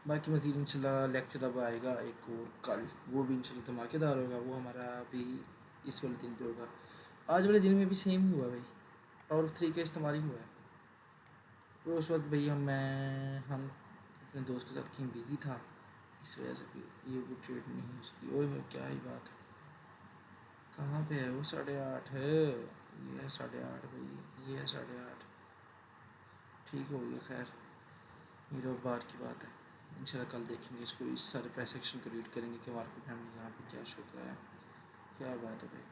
बाकी मज़ीद इंशाल्लाह लेक्चर अब आएगा एक और कल, वो भी इंशाल्लाह धमाकेदार होगा, वो हमारा भी इस वाले दिन पे होगा। आज वाले दिन में भी सेम ही हुआ भाई, पावर ऑफ 3 का इस्तेमाल ही हुआ है। तो उस वक्त भाई हम अपने दोस्त के साथ कहीं बिज़ी था, इस वजह से भी ये कोई ट्रेड नहीं उसकी। ओए भाई क्या ही बात है, कहाँ पे है वो? 8:30 है, ये है 8:30 भाई, ये है 8:30। ठीक हो गया, खैर ये तो बात की बात है। इंशाल्लाह कल देखेंगे इसको, इस सारे प्राइस सेक्शन को रीड करेंगे कि मार्केट में हमने यहाँ पे क्या शो करा है, क्या बात है भाई।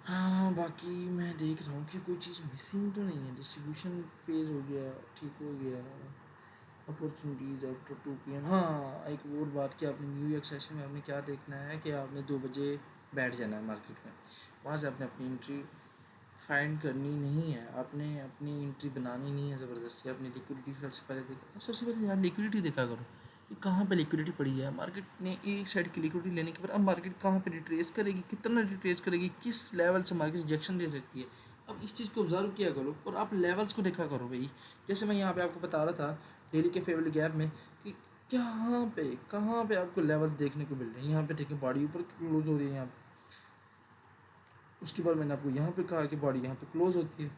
हाँ बाकी मैं देख रहा हूँ कि कोई चीज़ मिसिंग तो नहीं है, डिस्ट्रीब्यूशन फेज हो गया, ठीक हो गया, अपॉर्चुनिटीज़ आफ्टर 2 PM। हाँ एक और बात कि आपने न्यू ईयर सेशन में आपने क्या देखना है कि आपने 2 बजे बैठ जाना है मार्केट में, वहाँ से आपने अपनी एंट्री फाइंड करनी नहीं है, आपने अपनी एंट्री बनानी नहीं है ज़बरदस्ती। आपने लिक्विडिटी सबसे पहले देखा, सबसे पहले यार लिक्विडिटी देखा करो कि कहाँ पे लिक्विडिटी पड़ी है। मार्केट ने एक साइड की लिक्विडिटी लेने के बाद अब मार्केट कहाँ पे रिट्रेस करेगी, कितना रिट्रेस करेगी, किस लेवल से मार्केट रिजेक्शन दे सकती है। अब इस चीज़ को ऑब्जर्व किया करो और आप लेवल्स को देखा करो भाई। जैसे मैं यहाँ पे आपको बता रहा था डेली के फेवरेट गैप में कि कहाँ पे आपको लेवल्स देखने को मिल रहे हैं। यहाँ पे देखें बॉडी ऊपर क्लोज हो रही है यहाँ पे, उसके बाद मैंने आपको यहाँ पे कहा कि बॉडी यहाँ पे क्लोज होती है,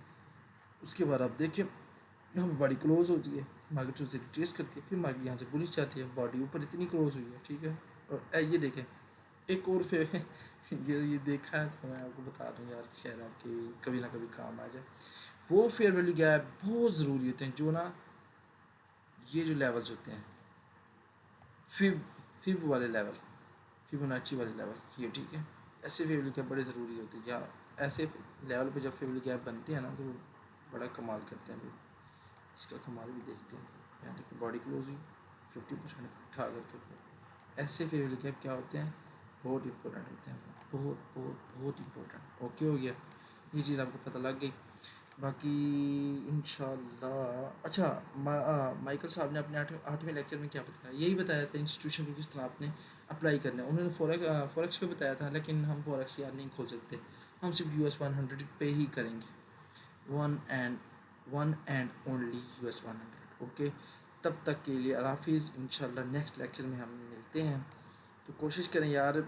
उसके बाद आप देखिए यहाँ पे बॉडी क्लोज होती है, मार्केट उसे रिट्रेस करती है, फिर मार्केट यहाँ से बुलिश जाती है, बॉडी ऊपर इतनी क्लोज हुई है, ठीक है। और ये देखें एक और फेयर ये देखा है तो मैं आपको बता दूँ यार, शायद आपके कभी ना कभी काम आ जाए। वो फेयर वैल्यू गैप बहुत ज़रूरी होते हैं, जो ना ये जो लेवल्स होते हैं फिब फिब वाले लेवल, फिबोनाची वाले लेवल, ये ठीक है। ऐसे फेयर वैल्यू गैप बड़े ज़रूरी होते हैं, या ऐसे लेवल पे जब फेयर वैल्यू गैप बनते हैं ना तो बड़ा कमाल करते हैं लोग। इसका कमाल भी देखते हैं, यहाँ देखो बॉडी क्लोज हुई 50% उठा करके ऊपर। ऐसे फेयर वैल्यू गैप क्या होते हैं, बहुत इंपॉर्टेंट होते हैं, बहुत बहुत बहुत इंपॉर्टेंट। ओके हो गया, ये चीज़ आपको पता लग गई। बाकी इंशाल्लाह अच्छा माइकल साहब ने अपने 8वें लेक्चर में क्या बताया, यही बताया था इंस्टीट्यूशन को किस तरह आपने अप्लाई करना है। उन्होंने फॉरेक्स पे बताया था, लेकिन हम फॉरेक्स यार नहीं खोल सकते, हम सिर्फ US 100 पे ही करेंगे, one and only US 100। Okay, तब तक के लिए अल्लाह हाफिज़, इंशाल्लाह नेक्स्ट लेक्चर में हम मिलते हैं। तो कोशिश करें यार,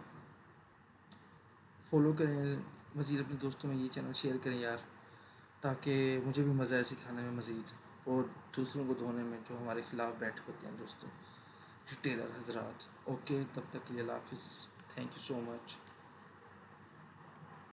फॉलो करें मज़ीद, अपने दोस्तों में ये चैनल शेयर करें यार, ताकि मुझे भी मज़ा आए सिखाने में मज़ीद, और दूसरों को धोने में जो हमारे खिलाफ बैठे होते हैं दोस्तों, रिटेलर हजरात। ओके तब तक के लिए अल्लाह हाफिज़, थैंक यू सो मच।